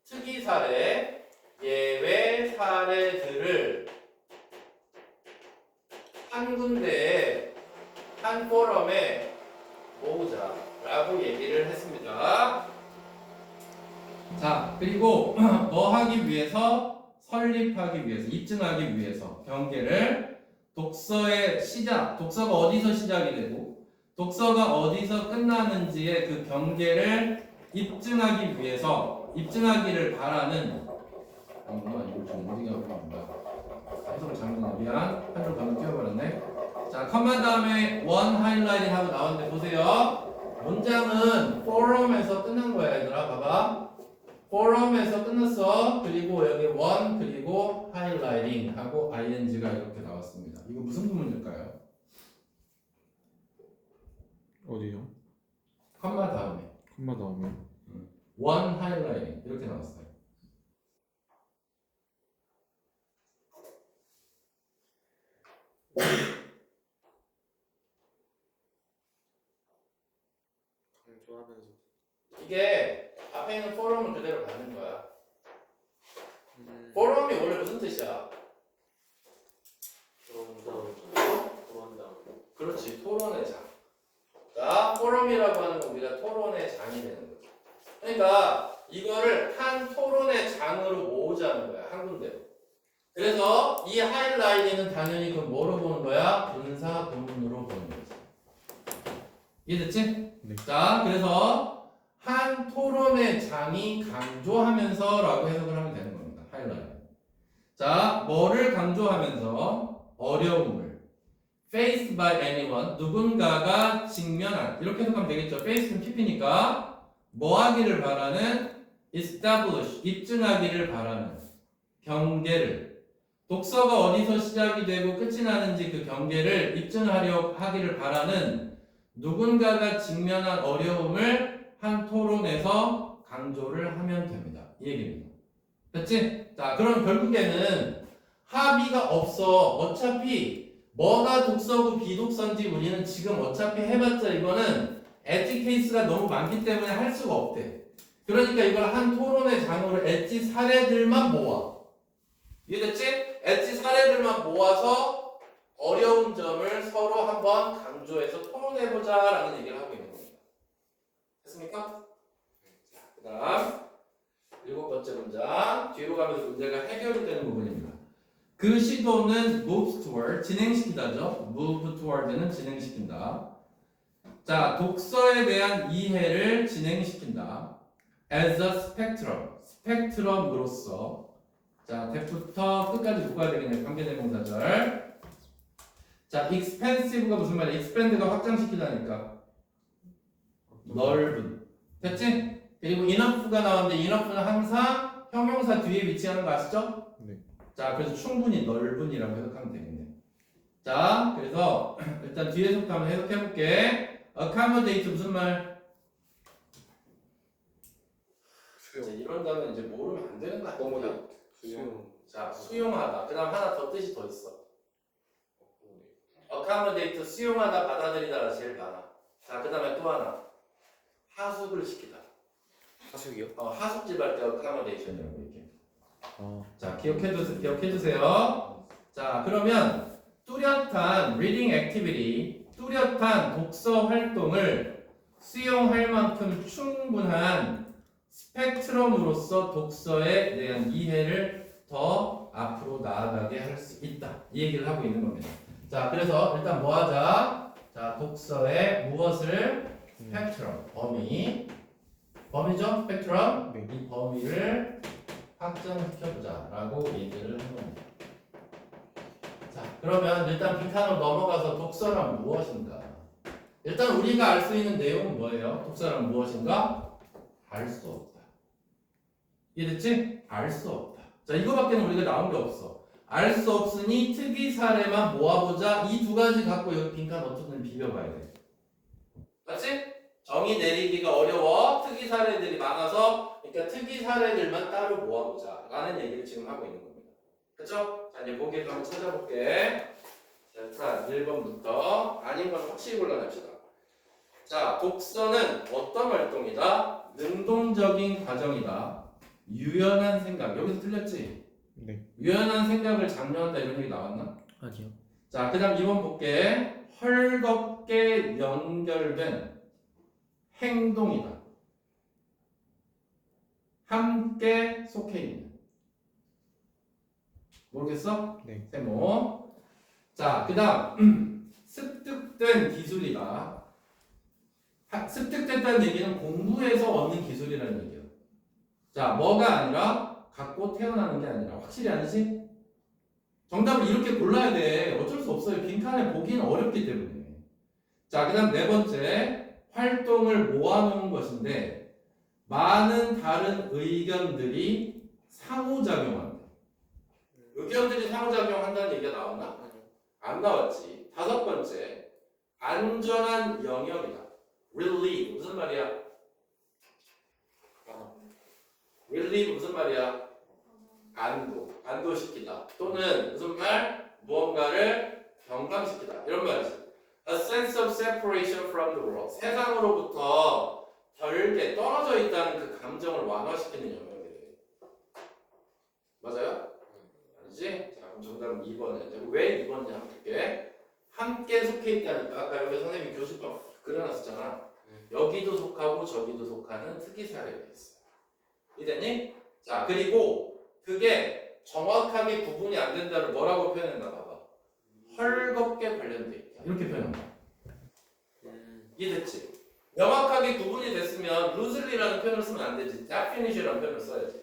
특이 사례, 예외 사례들을 한 군데에 한 포럼에 모으자라고 얘기를 했습니다. 자, 그리고 뭐 하기 위해서? 설립하기 위해서, 입증하기 위해서 경계를 독서의 시작, 독서가 어디서 시작이 되고 독서가 어디서 끝나는지의 그 경계를 입증하기 위해서 입증하기를 바라는 이걸 좀 어디가 보인다. 해석을 잘못했네. 미안. 한 줄 방금 띄워버렸네. 자, 컴마 다음에 원 하이라이팅 하고 나왔는데 보세요. 문장은 forum에서 끝난 거야, 얘들아. 봐봐. forum에서 끝났어. 그리고 여기 원 그리고 하이라이팅 하고 ing가 이렇게 나왔습니다. 이거 무슨 부분일까요? 어디요? 컴마 다음에 콤마 다음에 원 하이라이팅 이렇게 나왔어요. 강조하면서. 이게 앞에 있는 포럼을 그대로 받는 거야. 포럼이 원래 무슨 뜻이야? 들어온다. 그렇지, 토론의 장. 자, 포럼이라고 하는 건 우리가 토론의 장이 되는 거죠. 그러니까 이거를 한 토론의 장으로 모으자는 거야, 한 군데로. 그래서 이 하이라이트는 당연히 그 뭐로 보는 거야? 분사 본문으로 보는 거지. 이해됐지? 네. 자, 그래서 한 토론의 장이 강조하면서 라고 해석을 하면 되는 겁니다. 하이라이트. 자, 뭐를 강조하면서? 어려움을. faced by anyone. 누군가가 직면한. 이렇게 해석하면 되겠죠. face는 PP니까 뭐 하기를 바라는? establish. 입증하기를 바라는. 경계를. 독서가 어디서 시작이 되고 끝이 나는지 그 경계를 입증하려 하기를 바라는 누군가가 직면한 어려움을 한 토론에서 강조를 하면 됩니다. 이 얘기입니다. 됐지? 자, 그럼 결국에는 합의가 없어. 어차피 뭐가 독서고 비독서인지 우리는 지금 어차피 해봤자 이거는 엣지 케이스가 너무 많기 때문에 할 수가 없대. 그러니까 이걸 한 토론의 장으로 엣지 사례들만 모아. 이해됐지? 엣지 사례들만 모아서 어려운 점을 서로 한번 강조해서 토론해보자 라는 얘기를 하고 있는 겁니다. 됐습니까? 자, 그 다음 7번째 문장. 뒤로 가면서 문제가 해결이 되는 부분입니다. 그 시도는 moves toward, 진행시키다죠. move toward는 진행시킨다. 자, 독서에 대한 이해를 진행시킨다. as a spectrum, 스펙트럼으로서. 자, 대부터 끝까지 묶어야 되겠네요. 관계대명사절. 자, expansive가 무슨 말이야? expand가 확장시키다니까. 넓은. 됐지? 그리고 enough가 나왔는데 enough는 항상 형용사 뒤에 위치하는 거 아시죠? 네. 자, 그래서 충분히 넓은이라고 해석하면 되겠네요. 자, 그래서 일단 뒤에 해석도 한번 해석해볼게. accommodate 무슨 말? 이제 이런 단어는 이제 모르면 안 되는 거 아닙니까? 자, 수용하다. 그 다음 하나 더 뜻이 더 있어. accommodate, 수용하다, 받아들이다가 제일 많아. 자, 그 다음에 또 하나. 하숙을 시키다. 하숙이요? 하숙집 할 때 accommodation이라고 이렇게. 아, 자, 기억해주세요. 자, 그러면 뚜렷한 reading activity, 뚜렷한 독서 활동을 수용할 만큼 충분한 스펙트럼으로서 독서에 대한 이해를 더 앞으로 나아가게 할 수 있다. 이 얘기를 하고 있는 겁니다. 자, 그래서 일단 뭐 하자? 자, 독서의 무엇을? 스펙트럼, 범위죠? 스펙트럼. 네. 이 범위를 확정시켜보자 라고 얘기를 한 겁니다. 자, 그러면 일단 빈칸으로 넘어가서 독서란 무엇인가? 일단 우리가 알 수 있는 내용은 뭐예요? 독서란 무엇인가? 알 수 없다. 이해됐지? 알 수 없다. 자, 이거밖에는 우리가 나온 게 없어. 알 수 없으니 특이 사례만 모아보자. 이 두 가지 갖고 여기 빈칸 어떻게든 비벼봐야 돼. 맞지? 정의 내리기가 어려워. 특이 사례들이 많아서 그러니까 특이 사례들만 따로 모아보자 라는 얘기를 지금 하고 있는 겁니다. 그쵸? 자, 이제 보기를 한번 찾아볼게. 자, 1번부터 아닌 건 확실히 골라냅시다. 자, 독서는 어떤 활동이다? 능동적인 과정이다. 유연한 생각. 여기서 틀렸지? 네. 유연한 생각을 장려한다 이런 얘기 나왔나? 아니요. 자, 그 다음 2번 볼게. 헐겁게 연결된 행동이다. 함께 속해 있는. 모르겠어? 네. 세모. 자, 그 다음 습득된 기술이다. 습득됐다는 얘기는 공부에서 얻는 기술이라는 얘기예요. 자, 뭐가 아니라 갖고 태어나는 게 아니라. 확실히 아니지? 정답을 이렇게 골라야 돼. 어쩔 수 없어요. 빈칸에 보기는 어렵기 때문에. 자, 그 다음 네 번째, 활동을 모아놓은 것인데 많은 다른 의견들이 상호작용한다. 의견들이 상호작용한다는 얘기가 나왔나? 안 나왔지. 다섯 번째, 안전한 영역이다. relieve 무슨 말이야? relieve 무슨 말이야? 안도시키다. 또는 무슨 말? 무언가를 경감시키다. 이런 말이지. A sense of separation from the world. 세상으로부터 별개 떨어져 있다는 그 감정을 완화시키는 영역이래. 맞아요? 아니지? 자, 그럼 정답은 2번이야. 왜 2번이냐 한번 볼게. 함께 속해 있다니까. 아까 여기 선생님이 교실법 그려놨었잖아. 여기도 속하고 저기도 속하는 특이사례가 있어. 이해됐니? 자, 그리고 그게 정확하게 구분이 안 된다를 뭐라고 표현했나 봐봐. 헐겁게 관련돼 있다. 이렇게 표현한다. 이해됐지? 명확하게 구분이 됐으면 loosely라는 표현을 쓰면 안 되지. definition이라는 표현을 써야지.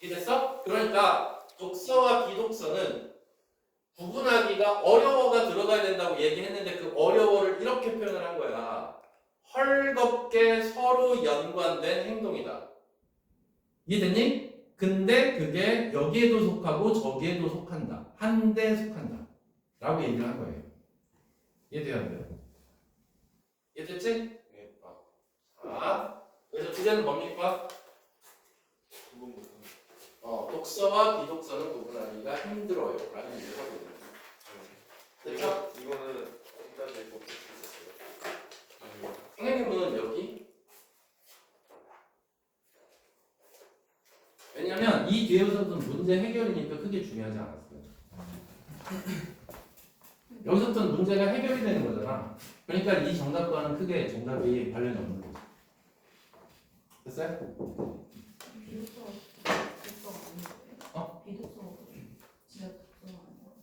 이해됐어? 그러니까 독서와 비독서는 구분하기가 어려워가 들어가야 된다고 얘기했는데 그 어려워를 이렇게 표현을 한 거야. 헐겁게 서로 연관된 행동이다. 이해됐니? 근데 그게 여기에도 속하고 저기에도 속한다. 한데 속한다. 라고 얘기를 한 거예요. 이해돼야 안 돼요? 이해됐지? 네. 자, 그래서 주제는 뭡니까? 독서와 비독서는 구분하기가 힘들어요. 라는 얘기를 하고 있는 거예요. 됐죠? 이거는 어디까지 뽑힐 수 있었어요? 선생님은 여기? 왜냐면 이 뒤에서부터는 문제 해결이니까 크게 중요하지 않았어요. 여기서부터는 문제가 해결이 되는 거잖아. 그러니까 이 정답과는 크게 정답이 관련이 없는 거죠. 됐어요?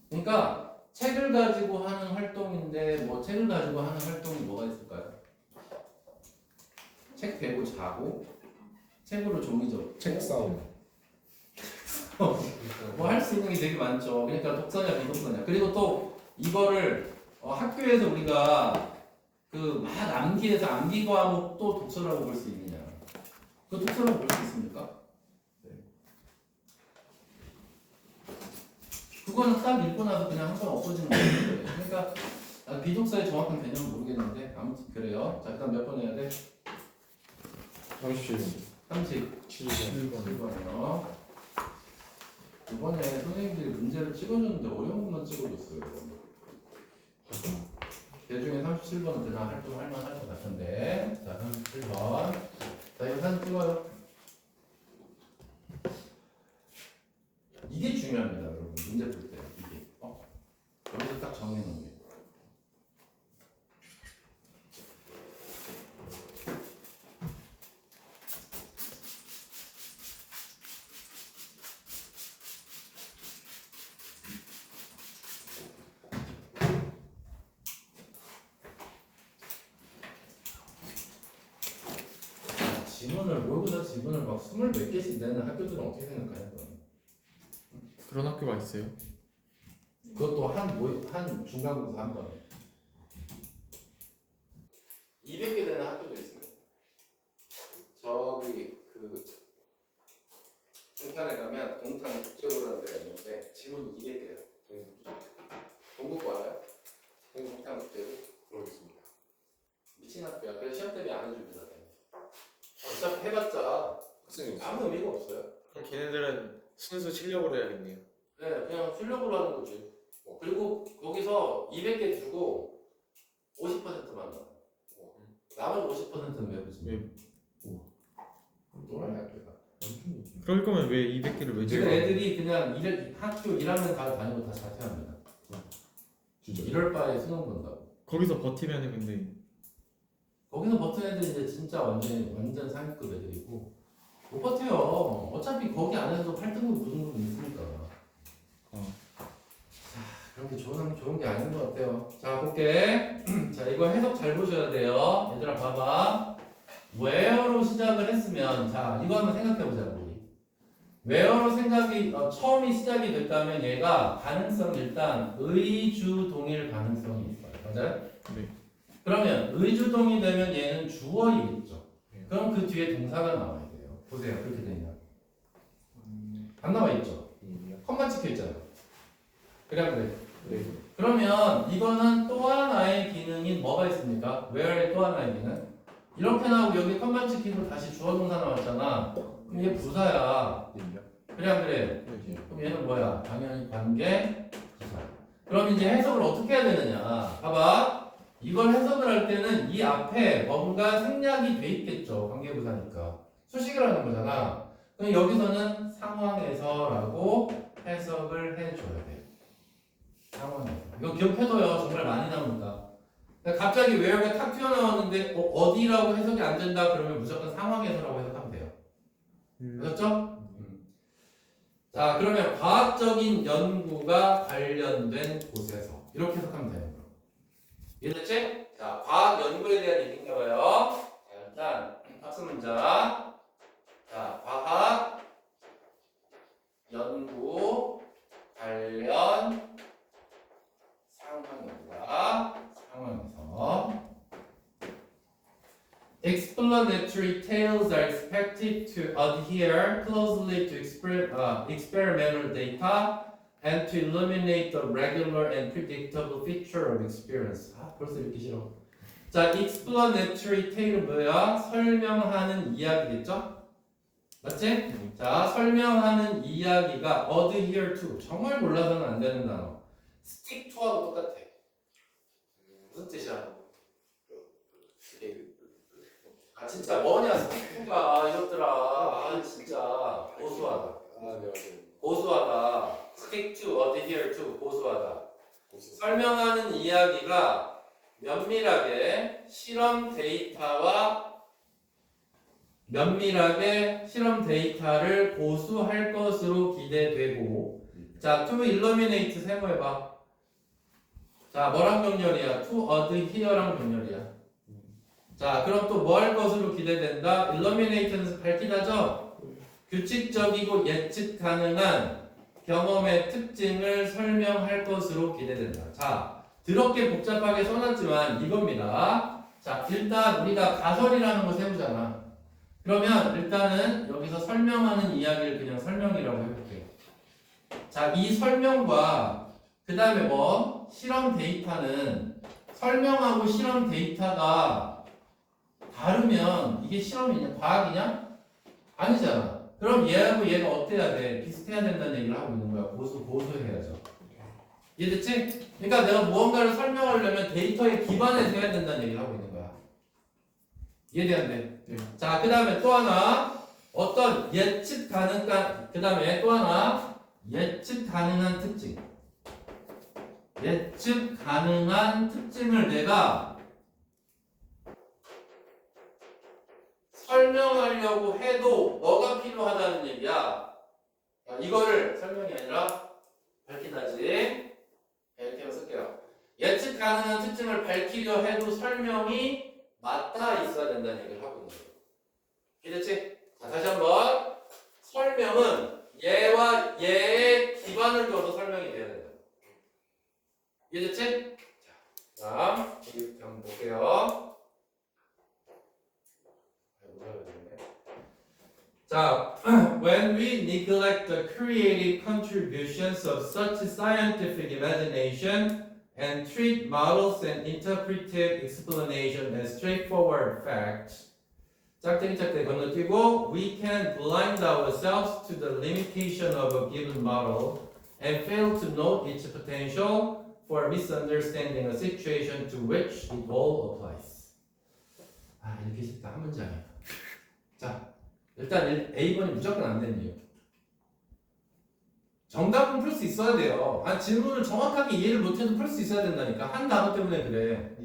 그러니까 책을 가지고 하는 활동인데 뭐 책을 가지고 하는 활동이 뭐가 있을까요? 책 베고 자고 책으로 종이 접고 책 싸움. 뭐 할 수 있는 게 되게 많죠. 그러니까 독서냐 비독서냐. 그리고 또 이거를 학교에서 우리가 그 막 암기해서 암기 과목도 독서라고 볼 수 있느냐? 그 독서라고 볼 수 있습니까? 그거는 딱 읽고 나서 그냥 한 번 엎어지는 거예요. 그러니까 비독서의 정확한 개념은 모르겠는데 아무튼 그래요. 자, 일단 몇 번 해야 돼? 37번. 37번이요. 이번에 선생님들이 문제를 찍어줬는데 어려운 것만 찍어줬어요. 그 중에 37번은 그냥 활동할 만할 것 같은데. 자, 37번. 자, 이거 사진 찍어요. 이게 중요합니다, 여러분. 문제 풀 때. 이게. 여기서 딱 정해놓는 게. 지문을 모의고사 지문을 막 20몇 개씩 내는 학교들은 어떻게 생각하냐? 그런 학교가 있어요? 그것도 한 중간고사 한 번. 200개 되는 학교도 있습니다. 저기 그 동탄에 가면 동탄 국제고라는 데가 있는데 지문 200개예요. 동국고 알아요? 동탄 국제고? 모르겠습니다. 미친 학교야. 그래서 시험 대비 안 해줍니다. 어차피 해봤자 학생이 아무 의미가 없어요. 그럼 걔네들은 순수 실력으로 해야겠네요. 네, 그냥 실력으로 하는 거지. 그리고 거기서 200개 주고 50%만 나와. 나머지 50%는 외부지. 놀아야 학교가. 그럴 거면 왜 200개를 왜 지금 제가 애들이 그냥 학교 1학년 다 다니고 다 자퇴합니다. 진짜. 이럴 바에 수능 본다고. 거기서 버티면은 근데 거기서 버튼 애들이 이제 진짜 완전 상위급 애들이고 못 버텨요. 어차피 거기 안에서도 8등급 9등급 있으니까. 그런 게 좋은 게 아닌 것 같아요. 자, 볼게. 자, 이거 해석 잘 보셔야 돼요. 얘들아, 봐봐. where로 시작을 했으면, 자, 이거 한번 생각해보자, 우리. where로 처음이 시작이 됐다면 얘가 가능성 일단 의주동일 가능성이 있어요. 맞아요? 네. 그러면 의주동이 되면 얘는 주어이겠죠. 그럼 그 뒤에 동사가 나와야 돼요. 보세요. 그렇게 되면. 안 나와 있죠? 컴마 찍혀 있잖아요. 그래. 네. 그러면 이거는 또 하나의 기능인 뭐가 있습니까? where의 또 하나의 기능? 이렇게 나오고 여기 컴마 찍히고 다시 주어 동사 나왔잖아. 그럼 얘 부사야. 그래. 그럼 얘는 뭐야? 당연히 관계 부사. 그럼 이제 해석을 어떻게 해야 되느냐? 봐봐. 이걸 해석을 할 때는 이 앞에 뭔가 생략이 돼 있겠죠. 관계 부사니까. 수식을 하는 거잖아. 그럼 여기서는 상황에서라고 해석을 해줘야 돼. 상황에서. 이거 기억해둬요. 정말 많이 나오니까. 갑자기 where가 탁 튀어나왔는데 어디라고 해석이 안 된다 그러면 무조건 상황에서라고 해석하면 돼요. 아셨죠? 자, 그러면 과학적인 연구가 관련된 곳에서 이렇게 해석하면 되는 거예요. 이해됐지? 자, 과학 연구에 대한 얘기인가 봐요. 자, 일단 학습 문장. 자, 과학 연구 관련 상황에서 explanatory tales are expected to adhere closely to experimental data and to eliminate the regular and predictable feature of experience. 벌써 읽기 싫어. 자, explanatory tale은 뭐야? 설명하는 이야기겠죠? 맞지? 자, 설명하는 이야기가 adhere to. 정말 몰라서는 안 되는 단어. stick to하고 똑같아. 무슨 뜻이야? 진짜 뭐냐 stick to가 이것들아. 진짜 고수하다. 고수하다. stick to, adhere to, 고수하다. 설명하는 이야기가 면밀하게 실험 데이터를 고수할 것으로 기대되고. 자, to eliminate 세모해봐. 자, 뭐랑 병렬이야? to adhere랑 병렬이야. 자, 그럼 또 뭐 할 것으로 기대된다? eliminate는 밝히다죠? 규칙적이고 예측 가능한 경험의 특징을 설명할 것으로 기대된다. 자, 더럽게 복잡하게 써놨지만 이겁니다. 자, 일단 우리가 가설이라는 거 세우잖아. 그러면 일단은 여기서 설명하는 이야기를 그냥 설명이라고 해볼게요. 자, 이 설명과 그 다음에 뭐 실험 데이터는 설명하고 실험 데이터가 다르면 이게 실험이냐 과학이냐? 아니잖아. 그럼 얘하고 얘가 어때야 돼? 비슷해야 된다는 얘기를 하고 있는 거야. 고수해야죠. 이해됐지? 그러니까 내가 무언가를 설명하려면 데이터에 기반해서 해야 된다는 얘기를 하고 있는 거야. 이해되는데? 네. 자, 그 다음에 또 하나 어떤 예측 가능한 그 다음에 또 하나 예측 가능한 특징. 예측 가능한 특징을 내가 설명하려고 해도 뭐가 필요하다는 얘기야. 이거를 설명이 아니라 밝히다지. 이렇게 쓸게요. 예측 가능한 특징을 밝히려 해도 설명이 맞닿아 있어야 된다는 얘기를 하고 있는 거예요. 이해됐지? 자, 다시 한번. 설명은 얘와 얘의 기반을 둬서 설명이 돼야 된다. 이해됐지? 자, 다음 여기 한번 볼게요. 자, when we neglect the creative contributions of such scientific imagination and treat models and interpretive explanation as straightforward facts, 짝대기 건너뛰고, we can blind ourselves to the limitation of a given model and fail to note its potential for misunderstanding a situation to which it all applies. 아, 이렇게 쉽다. 한 문장이야. 자, 일단 A번이 무조건 안 되는 이유. 정답은 풀 수 있어야 돼요. 질문을 정확하게 이해를 못해도 풀 수 있어야 된다니까. 한 단어 때문에 그래.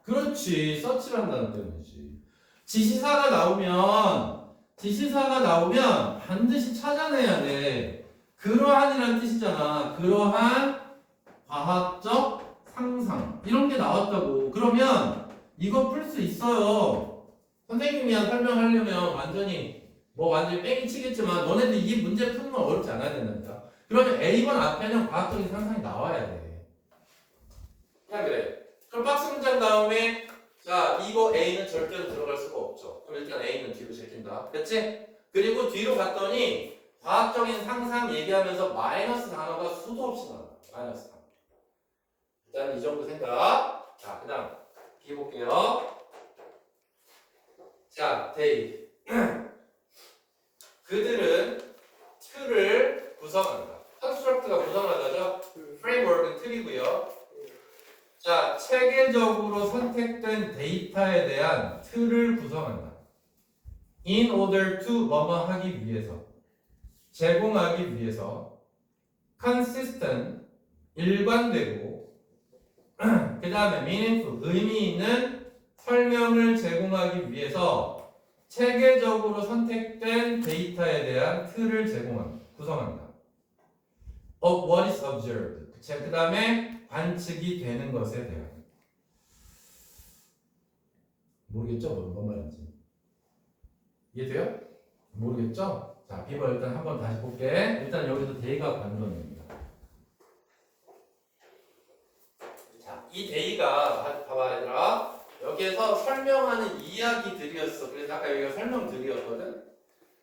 그렇지. 서치라는 단어 때문이지. 지시사가 나오면 지시사가 나오면 반드시 찾아내야 돼. 그러한이란 뜻이잖아. 그러한 과학적 상상 이런 게 나왔다고. 그러면 이거 풀 수 있어요. 선생님이 설명하려면 완전히 뺑이 치겠지만 너네들 이 문제 푸는 건 어렵지 않아야 된다니까. 그러면 A번 앞에는 과학적인 상상이 나와야 돼. 그냥 그래. 그럼 박스 문장 다음에 자 이거 A는 절대로 들어갈 수가 없죠. 그럼 일단 A는 뒤로 제낀다. 그렇지? 그리고 뒤로 갔더니 과학적인 상상 얘기하면서 마이너스 단어가 수도 없이 나와. 마이너스 단어. 일단 이 정도 생각. 자, 그 다음 B 볼게요. 자, 데이. 그들은 틀을 구성한다. 컨스트럭트가 구성을 하죠. 프레임워크는 틀이고요. 자, 체계적으로 선택된 데이터에 대한 틀을 구성한다. In order to 뭐뭐 하기 위해서, 제공하기 위해서, consistent, 일관되고, 그 다음에 meaningful, 의미 있는 설명을 제공하기 위해서 체계적으로 선택된 데이터에 대한 틀을 구성한다. Of what is observed. 그 다음에 관측이 되는 것에 대한. 모르겠죠? 뭔 말인지. 이해돼요? 모르겠죠? 자, B번 일단 한번 다시 볼게. 일단 여기서 데이가 관건입니다. 자, 이 데이가 봐봐 얘들아. 여기에서 설명하는 이야기들이었어. 그래서 아까 여기가 설명들이었거든.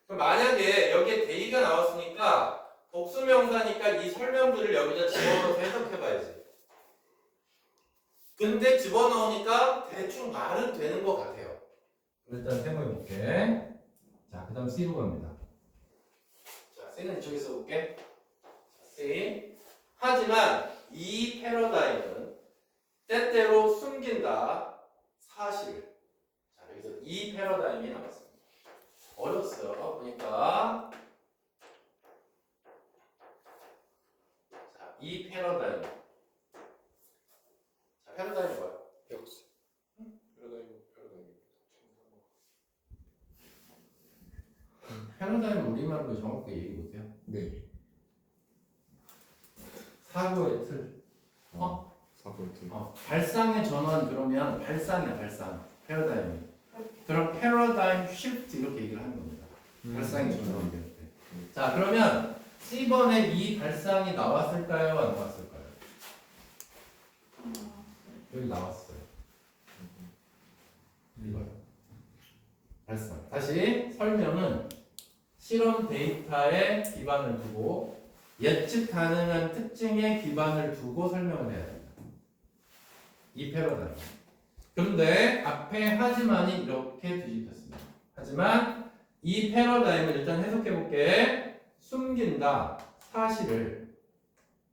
그럼 만약에 여기에 데이가 나왔으니까 복수명사니까 이 설명들을 여기다 집어넣어서 해석해봐야지. 근데 집어넣으니까 대충 말은 되는 것 같아요. 일단 생각해볼게. 자, 그 다음 C로 갑니다. 자, C는 이쪽에서 볼게. C. 하지만 이 패러다임은 때때로 숨긴다 사실을. 자, 여기서 이 패러다임이 나왔습니다. 어렵어요. 보니까. 자, 이 패러다임. 자, 패러다임이 뭐야? 역시. 패러다임 우리말로 정확하게 얘기 못해요. 네. 사고의 틀. 사고의 틀. 발상의 전환 그러면 발상이야 발상. 패러다임이. 그럼 패러다임 쉬프트 이렇게 얘기를 하는 겁니다. 발상의 전환이 될 때. 자 그러면 C번에 이 발상이 나왔을까요? 안 나왔을까요? 여기 나왔어요. 이거요. 발상. 다시 설명은 실험 데이터에 기반을 두고 예측 가능한 특징에 기반을 두고 설명을 해야 됩니다. 이 패러다임. 그런데 앞에 하지만이 이렇게 뒤집혔습니다. 하지만 이 패러다임을 일단 해석해 볼게. 숨긴다 사실을.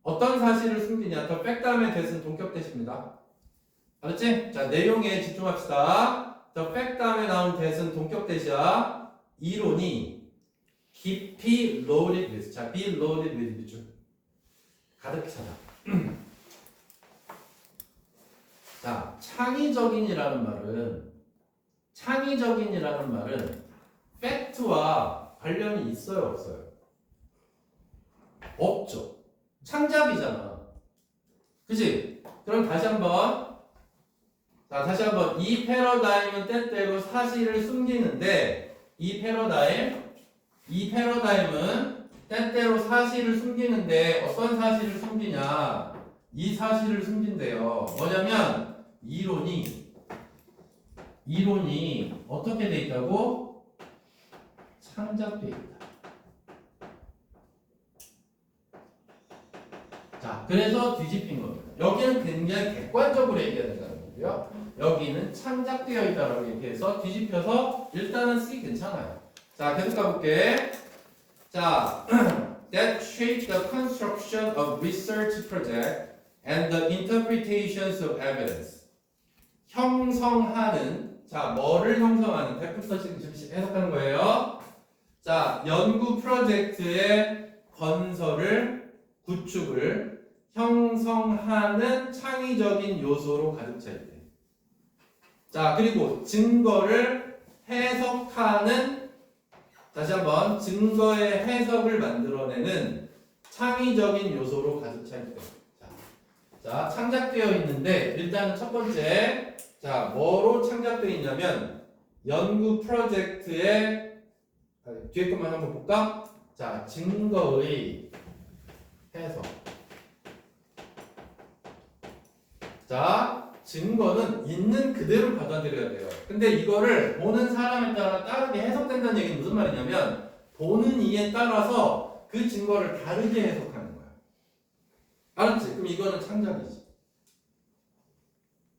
어떤 사실을 숨기냐? 더 팩 다음에 대신 동격 대시입니다. 알았지? 자 내용에 집중합시다. 더 팩 다음에 나온 대신 동격 대시야. 이론이 깊이 loaded with. 자, be loaded with 밑줄 가득 차다. 자, 창의적인이라는 말은 팩트와 관련이 있어요, 없어요? 없죠. 창작이잖아. 그치? 그럼 다시 한번. 자, 다시 한번. 이 패러다임은 때때로 사실을 숨기는데 이 패러다임은 때때로 사실을 숨기는데 어떤 사실을 숨기냐? 이 사실을 숨긴대요. 뭐냐면 이론이 어떻게 돼 있다고? 창작돼 있다. 자, 그래서 뒤집힌 겁니다. 여기는 굉장히 객관적으로 얘기해야 된다는 거고요. 여기는 창작되어 있다라고 얘기해서 뒤집혀서 일단은 C 괜찮아요. 자, 계속 가볼게. 자, that shape the construction of research project and the interpretations of evidence. 형성하는, 자, 뭐를 형성하는? 대부터 지금 해석하는 거예요. 자, 연구 프로젝트의 건설을, 구축을 형성하는 창의적인 요소로 가득 차 있대. 자, 그리고 증거를 해석하는 다시 한번 증거의 해석을 만들어내는 창의적인 요소로 가득 차 있다. 자, 창작되어 있는데 일단은 첫 번째 자 뭐로 창작되어 있냐면 연구 프로젝트의 뒤에 것만 한번 볼까? 자 증거의 해석. 자 증거는 있는 그대로 받아들여야 돼요. 근데 이거를 보는 사람에 따라 다르게 해석된다는 얘기는 무슨 말이냐면 보는 이에 따라서 그 증거를 다르게 해석하는 거야. 알았지? 그럼 이거는 창작이지.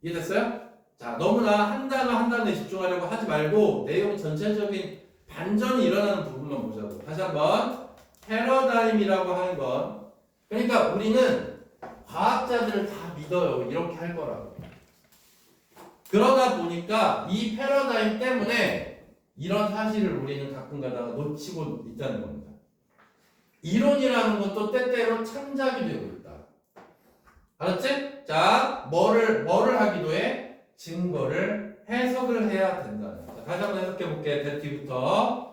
이해됐어요? 자, 너무나 한 단어 한 단어에 집중하려고 하지 말고 내용 전체적인 반전이 일어나는 부분만 보자고. 다시 한번 패러다임이라고 하는 건 그러니까 우리는 과학자들을 다 믿어요. 이렇게 할 거라고. 그러다 보니까 이 패러다임 때문에 이런 사실을 우리는 가끔 가다가 놓치고 있다는 겁니다. 이론이라는 것도 때때로 창작이 되고 있다. 알았지? 자, 뭐를 하기도 해? 증거를 해석을 해야 된다는 거다. 다시 한번 해석해 볼게. 대티부터.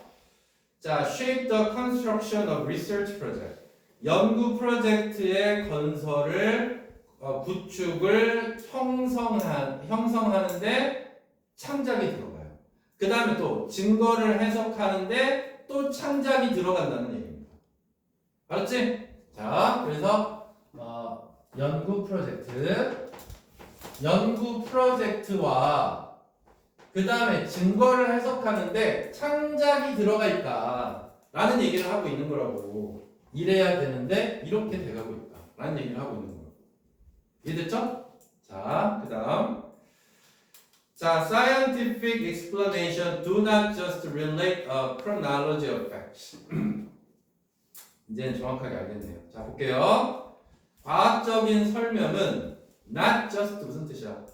자, shape the construction of research project. 연구 프로젝트의 건설을 구축을 형성하는데 창작이 들어가요. 그 다음에 또 증거를 해석하는데 또 창작이 들어간다는 얘기입니다. 알았지? 자, 그래서 연구 프로젝트와 그 다음에 증거를 해석하는데 창작이 들어가 있다 라는 얘기를 하고 있는 거라고. 이래야 되는데 이렇게 돼가고 있다 라는 얘기를 하고 있는 거예요. 이해됐죠? 자, 그 다음 자, scientific explanation do not just relate a chronology of facts. 이제는 정확하게 알겠네요. 자, 볼게요. 과학적인 설명은 not just 무슨 뜻이야?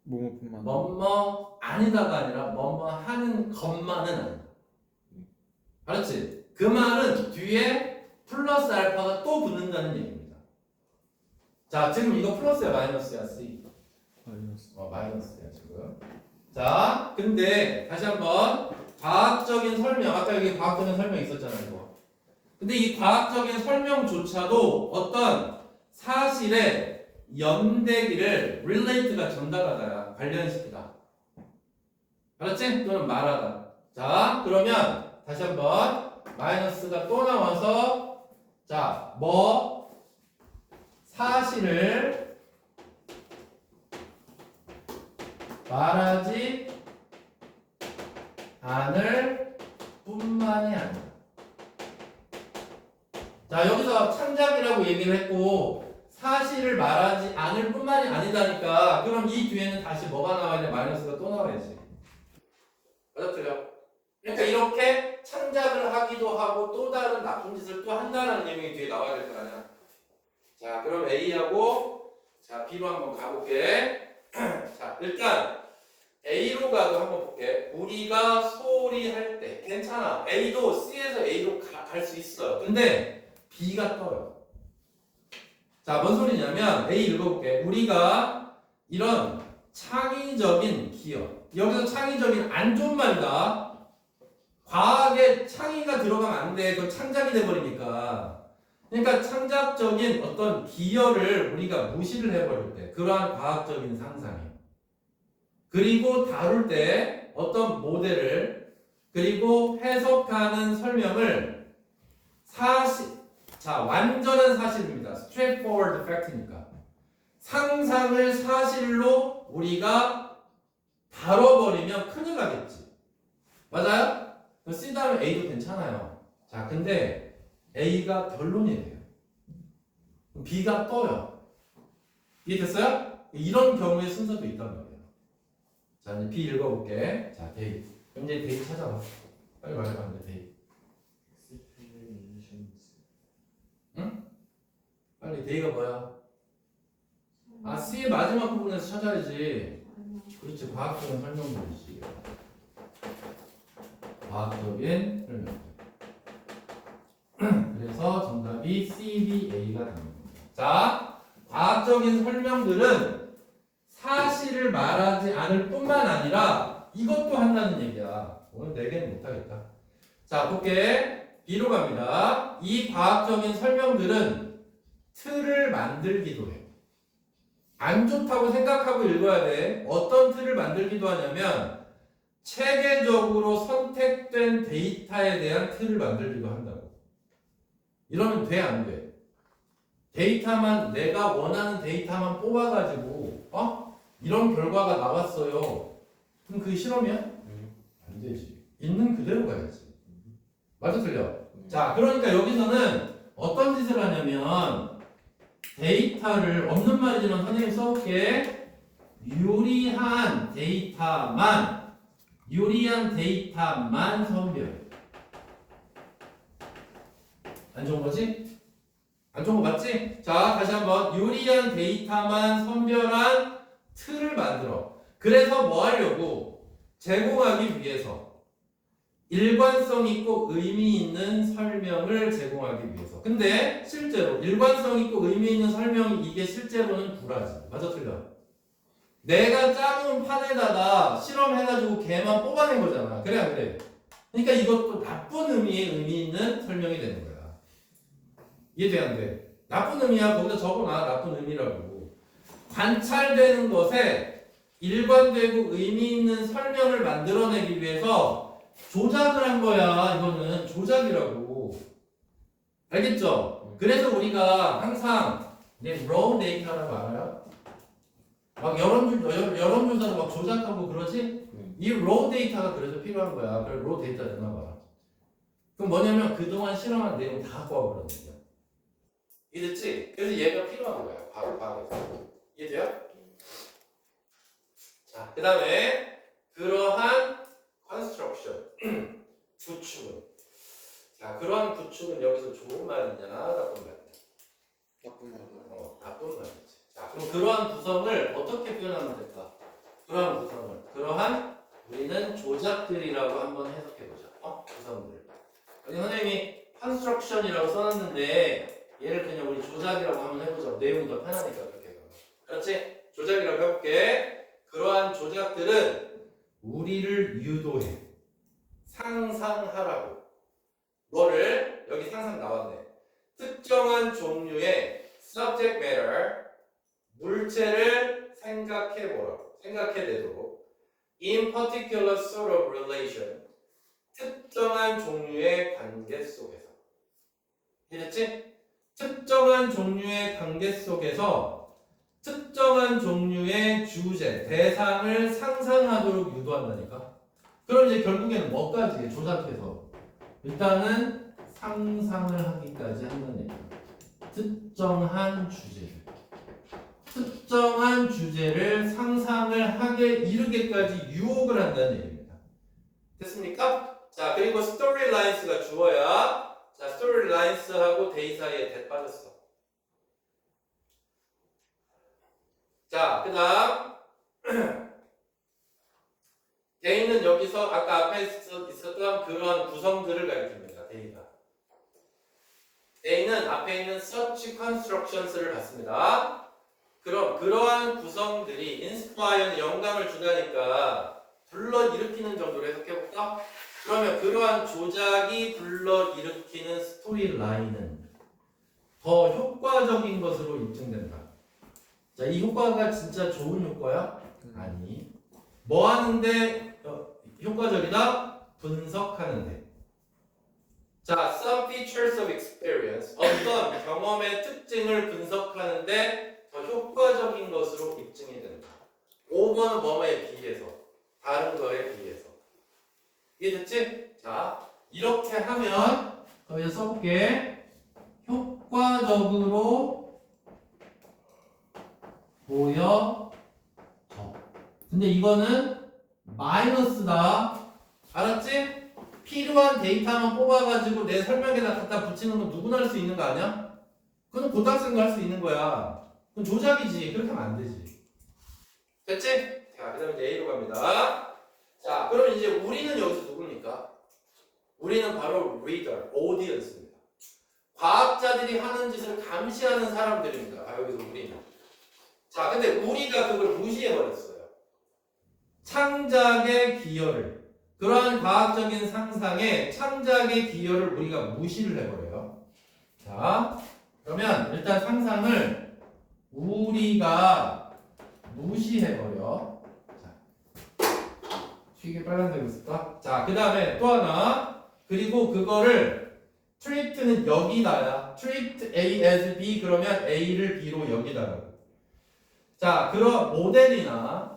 뭐뭐뿐만. 뭐뭐 아니다가 아니라 뭐뭐 하는 것만은 아니다. 알았지? 그 말은 뒤에 플러스 알파가 또 붙는다는 얘기입니다. 자, 지금 이거 플러스야 마이너스야? C? 마이너스. 마이너스야 지금. 자, 근데 다시 한번 과학적인 설명, 아까 여기 과학적인 설명 있었잖아요. 이거. 근데 이 과학적인 설명조차도 어떤 사실의 연대기를 relate가 전달하다야, 관련시키다. 알았지? 또는 말하다. 자, 그러면 다시 한번 마이너스가 또 나와서 자, 뭐 사실을 말하지 않을 뿐만이 아니라. 자, 여기서 창작이라고 얘기를 했고 사실을 말하지 않을 뿐만이 아니다니까 그럼 이 뒤에는 다시 뭐가 나와야 돼? 마이너스가 또 나와야지. 맞았죠? 그러니까 이렇게 창작을 하기도 하고 또 다른 나쁜 짓을 또 한다는 내용이 뒤에 나와야 될 거 아니야. 자, 그럼 A하고 자, B로 한번 가볼게. 자, 일단 A로 가도 한번 볼게. 우리가 소리 할 때 괜찮아. A도 C에서 A로 갈 수 있어요. 근데 B가 떠요. 자, 뭔 소리냐면 A 읽어볼게. 우리가 이런 창의적인 기업, 여기서 창의적인 안 좋은 말이다. 과학에 창의가 들어가면 안 돼. 그건 창작이 돼버리니까. 그러니까 창작적인 어떤 기여를 우리가 무시를 해버릴 때 그러한 과학적인 상상이에요. 그리고 다룰 때 어떤 모델을 그리고 해석하는 설명을 자, 완전한 사실입니다. straightforward fact니까 상상을 사실로 우리가 다뤄버리면 큰일 나겠지. 맞아요? C 다음에 A도 괜찮아요. 자, 근데 A가 결론이 돼요. B가 떠요. 이해됐어요? 이런 경우의 순서도 있단 말이에요. 자, 이제 B 읽어볼게. 자, 데이. 그럼 이제 데이 찾아봐. 빨리 말해봐, 이제 데이. 응? 빨리 데이가 뭐야? 아, C의 마지막 부분에서 찾아야지. 그렇지, 과학적인 설명들이지. 과학적인 설명. 그래서 정답이 CBA가 됩니다. 자, 과학적인 설명들은 사실을 말하지 않을 뿐만 아니라 이것도 한다는 얘기야. 오늘 4개는 못하겠다. 자, 볼게. B로 갑니다. 이 과학적인 설명들은 틀을 만들기도 해. 안 좋다고 생각하고 읽어야 돼. 어떤 틀을 만들기도 하냐면 체계적으로 선택된 데이터에 대한 틀을 만들기도 한다고. 이러면 돼, 안 돼? 데이터만 내가 원하는 데이터만 뽑아가지고 이런 결과가 나왔어요. 그럼 그게 실험이야? 안 되지. 있는 그대로 가야지. 맞아, 틀려? 자, 그러니까 여기서는 어떤 짓을 하냐면 데이터를 없는 말이지만 선생님이 써볼게. 유리한 데이터만 선별. 안 좋은 거지? 안 좋은 거 맞지? 자, 다시 한번 유리한 데이터만 선별한 틀을 만들어. 그래서 뭐 하려고? 제공하기 위해서 일관성 있고 의미 있는 설명을 제공하기 위해서. 근데 실제로 일관성 있고 의미 있는 설명이 이게 실제로는 불하지. 맞아, 틀려? 내가 짜놓은 판에다가 실험해가지고 걔만 뽑아낸 거잖아. 그래, 안 그래? 그러니까 이것도 나쁜 의미의 의미 있는 설명이 되는 거야. 이해돼, 안 돼? 나쁜 의미야. 거기다 적어놔. 나쁜 의미라고. 관찰되는 것에 일관되고 의미 있는 설명을 만들어내기 위해서 조작을 한 거야. 이거는 조작이라고. 알겠죠? 그래서 우리가 항상 raw data라고 알아요? 막 여론조사로 막 조작하고 그러지? 이 raw data가 그래서 필요한 거야. 그래, raw data 내놔봐. 그럼 뭐냐면 그동안 실험한 내용 다 갖고 와버리는 거야. 이해됐지? 그래서 얘가 필요한 거야. 과학에서. 이해돼요? 자, 그 다음에 그러한 construction 구축은, 자, 그러한 구축은 여기서 좋은 말이냐 나쁜 말이냐? 나쁜 말. 나쁜 말이지. 자, 그럼 그러한 구성을 어떻게 표현하면 될까? 그러한 구성을, 그러한 우리는 조작들이라고 한번 해석해보자. 구성들. 여기 선생님이 construction이라고 써놨는데 얘를 그냥 우리 조작이라고 한번 해보자. 내용이 더 편하니까 그렇게 해서. 그렇지? 조작이라고 해볼게. 그러한 조작들은 우리를 유도해. 상상하라고. 뭐를? 여기 상상 나왔네. 특정한 종류의 subject matter, 물체를 생각해보라고. 생각해내도록. In particular sort of relation, 특정한 종류의 관계 속에서. 이해됐지? 특정한 종류의 관계 속에서 특정한 종류의 주제, 대상을 상상하도록 유도한다니까. 그럼 이제 결국에는 뭐까지 조작해서 일단은 상상을 하기까지 한다는 얘기야. 특정한 주제를 상상을 하게 이르게까지 유혹을 한다는 얘기입니다. 됐습니까? 자, 그리고 스토리라인스가 주어야. 자, 스토리라인스하고 데이 사이에 대 빠졌어. 자, 그 다음 데이는 여기서 아까 앞에 있었던 그런 구성들을 가리킵니다. 데이는 앞에 있는 such constructions를 봤습니다. 그럼 그러한 구성들이 inspire는 영감을 주다니까 불러일으키는 정도로 해석해볼까? 그러면 그러한 조작이 불러일으키는 스토리라인은 더 효과적인 것으로 입증된다. 자, 이 효과가 진짜 좋은 효과야? 아니. 뭐 하는데 효과적이다? 분석하는데. 자, some features of experience. 어떤 경험의 특징을 분석하는데 더 효과적인 것으로 입증이 된다. 5번은 뭐뭐에 비해서. 다른 거에 비해서. 이해됐지? 자, 이렇게 하면 여기서 써볼게. 효과적으로 보여져. 근데 이거는 마이너스다. 알았지? 필요한 데이터만 뽑아가지고 내 설명에다 갖다 붙이는 건 누구나 할 수 있는 거 아니야? 그건 고등학생도 할 수 있는 거야. 그건 조작이지. 그렇게 하면 안 되지. 됐지? 자, 그 다음에 이제 A로 갑니다. 자, 그럼 이제 우리는 여기서 누굽니까? 우리는 바로 reader, audience입니다. 과학자들이 하는 짓을 감시하는 사람들입니다. 여기서 우리는. 자, 근데 우리가 그걸 무시해버렸어요. 창작의 기여를, 그러한 과학적인 상상에 창작의 기여를 우리가 무시를 해버려요. 자, 그러면 일단 상상을 우리가 무시해버려. 자, 튀게 빨간색으로 쓸까? 자, 그 다음에 또 하나. 그리고 그거를 treat는 여기다야. treat A as B 그러면 A를 B로 여기다라고. 자, 그런 모델이나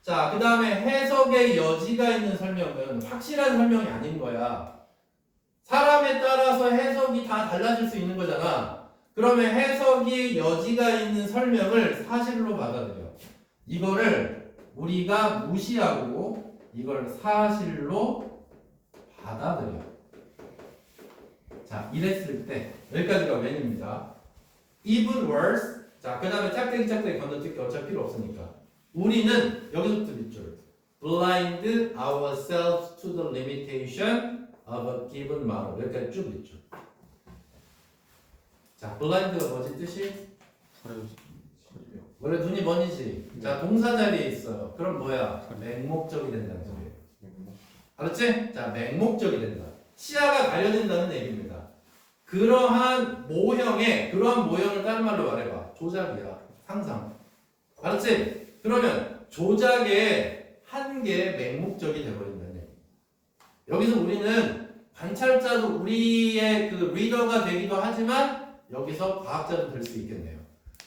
자, 그 다음에 해석의 여지가 있는 설명은 확실한 설명이 아닌 거야. 사람에 따라서 해석이 다 달라질 수 있는 거잖아. 그러면 해석이 여지가 있는 설명을 사실로 받아들여. 이거를 우리가 무시하고 이걸 사실로 받아들여. 자, 이랬을 때 여기까지가 when입니다. Even worse. 자, 그 다음에 짝대기 건너뛰기 어차피 필요 없으니까. 우리는 여기서부터 밑줄. Blind ourselves to the limitation of a given model. 여기까지 쭉 밑줄. 자, blind가 뭐지 뜻이? 원래 눈이 먼이지. 자, 동사 자리에 있어요. 그럼 뭐야? 맹목적이 된다는 소리예요. 알았지? 자, 맹목적이 된다. 시야가 가려진다는 얘기입니다. 그러한 모형을 다른 말로 말해봐. 조작이야. 상상. 알았지? 그러면 조작의 한계의 맹목적이 돼버린다는 얘기. 여기서 우리는 관찰자도 우리의 그 리더가 되기도 하지만 여기서 과학자도 될 수 있겠네요.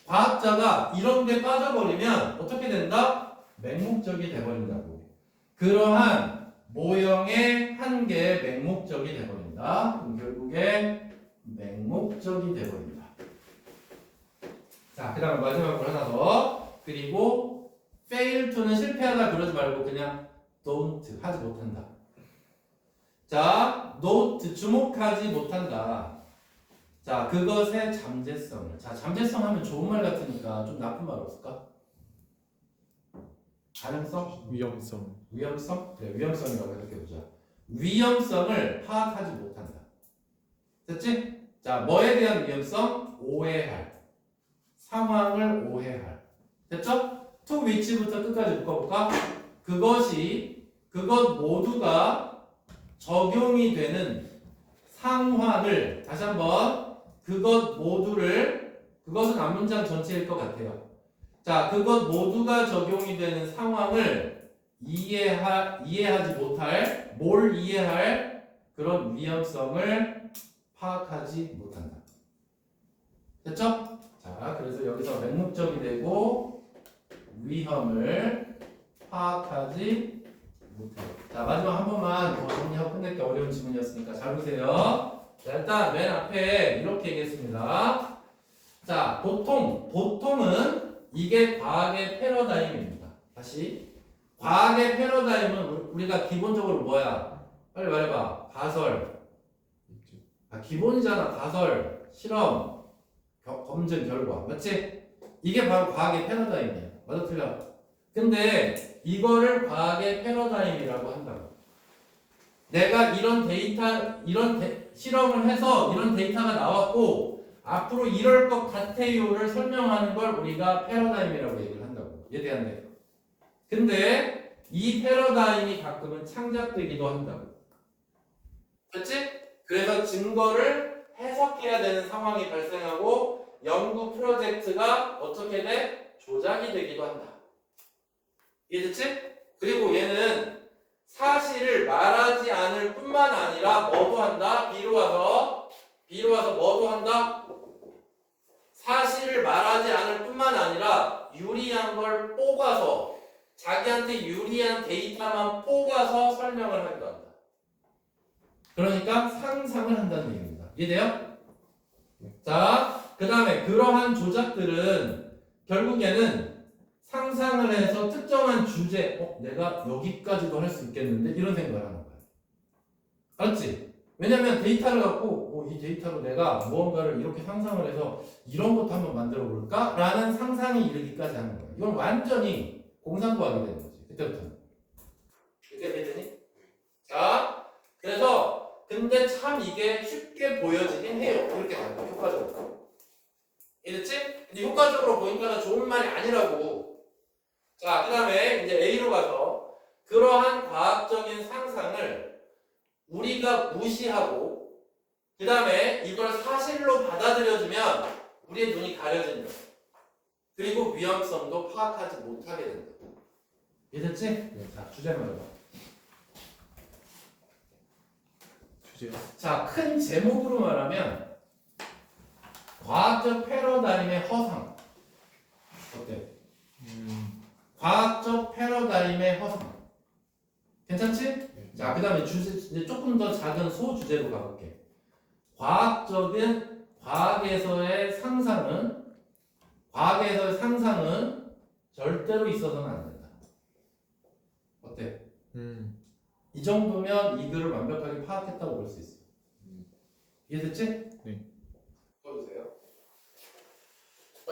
과학자가 이런 게 빠져버리면 어떻게 된다? 맹목적이 돼버린다고. 그러한 모형의 한계의 맹목적이 돼버린다. 그럼 결국에 맹목적이 돼버린다. 자, 그 다음 마지막 걸 하나 더. 그리고 fail to는 실패하다 그러지 말고 그냥 don't 하지 못한다. 자, note 주목하지 못한다. 자, 그것의 잠재성을. 자, 잠재성 하면 좋은 말 같으니까 좀 나쁜 말 없을까? 가능성? 위험성. 위험성? 그래, 위험성이라고 해석해보자. 위험성을 파악하지 못한다. 됐지? 자, 뭐에 대한 위험성? 오해할. 상황을 오해할. 됐죠? to which부터 끝까지 묶어볼까? 그것 모두가 적용이 되는 상황을, 다시 한번, 그것은 앞문장 전체일 것 같아요. 자, 그것 모두가 적용이 되는 상황을 이해하지 못할, 뭘 이해할 그런 위험성을 파악하지 못한다. 됐죠? 자, 그래서 여기서 맹목적이 되고 위험을 파악하지 못해요. 자, 마지막 한 번만 더 정리하고 끝낼게. 어려운 질문이었으니까 잘 보세요. 자, 일단 맨 앞에 이렇게 얘기했습니다. 자, 보통은 이게 과학의 패러다임입니다. 다시 과학의 패러다임은 우리가 기본적으로 뭐야? 빨리 말해봐. 가설. 기본이잖아. 가설, 실험, 검증 결과. 맞지? 이게 바로 과학의 패러다임이에요. 맞아 틀려? 근데 이거를 과학의 패러다임이라고 한다고. 내가 실험을 해서 이런 데이터가 나왔고 앞으로 이럴 것 같아요를 설명하는 걸 우리가 패러다임이라고 얘기를 한다고. 이해되었네? 근데 이 패러다임이 가끔은 창작되기도 한다고. 그렇지? 그래서 증거를 해석해야 되는 상황이 발생하고 연구 프로젝트가 어떻게 돼? 조작이 되기도 한다. 이해됐지? 그리고 얘는 사실을 말하지 않을 뿐만 아니라 뭐도 한다? B로 와서 뭐도 한다? 사실을 말하지 않을 뿐만 아니라 유리한 걸 뽑아서 자기한테 유리한 데이터만 뽑아서 설명을 하기도 한다. 그러니까 상상을 한다는 얘기입니다. 이해돼요? 자, 그 다음에 그러한 조작들은 결국에는 상상을 해서 특정한 주제, 내가 여기까지도 할 수 있겠는데 이런 생각을 하는 거야. 알았지? 왜냐면 데이터를 갖고 이 데이터로 내가 무언가를 이렇게 상상을 해서 이런 것도 한번 만들어 볼까? 라는 상상이 이르기까지 하는 거야. 이건 완전히 공상과학이 되는 거지. 그때부터는. 이해되니? 자, 그래서 근데 참 이게 쉽게 보여지긴 해요. 이렇게 가는 거 효과적으로. 이해됐지? 근데 효과적으로 보니까 좋은 말이 아니라고. 자, 그 다음에 이제 A로 가서 그러한 과학적인 상상을 우리가 무시하고 그 다음에 이걸 사실로 받아들여주면 우리의 눈이 가려진다. 그리고 위험성도 파악하지 못하게 된다. 이해됐지? 자, 주제 말해봐. 주제요. 자, 큰 제목으로 말하면 과학적 패러다임의 허상. 어때? 과학적 패러다임의 허상. 괜찮지? 자, 그 다음에 주제, 이제 조금 더 작은 소주제로 가볼게. 과학에서의 상상은 절대로 있어서는 안 된다. 어때? 이 정도면 이 글을 완벽하게 파악했다고 볼 수 있어. 이해됐지? 네. 써주세요.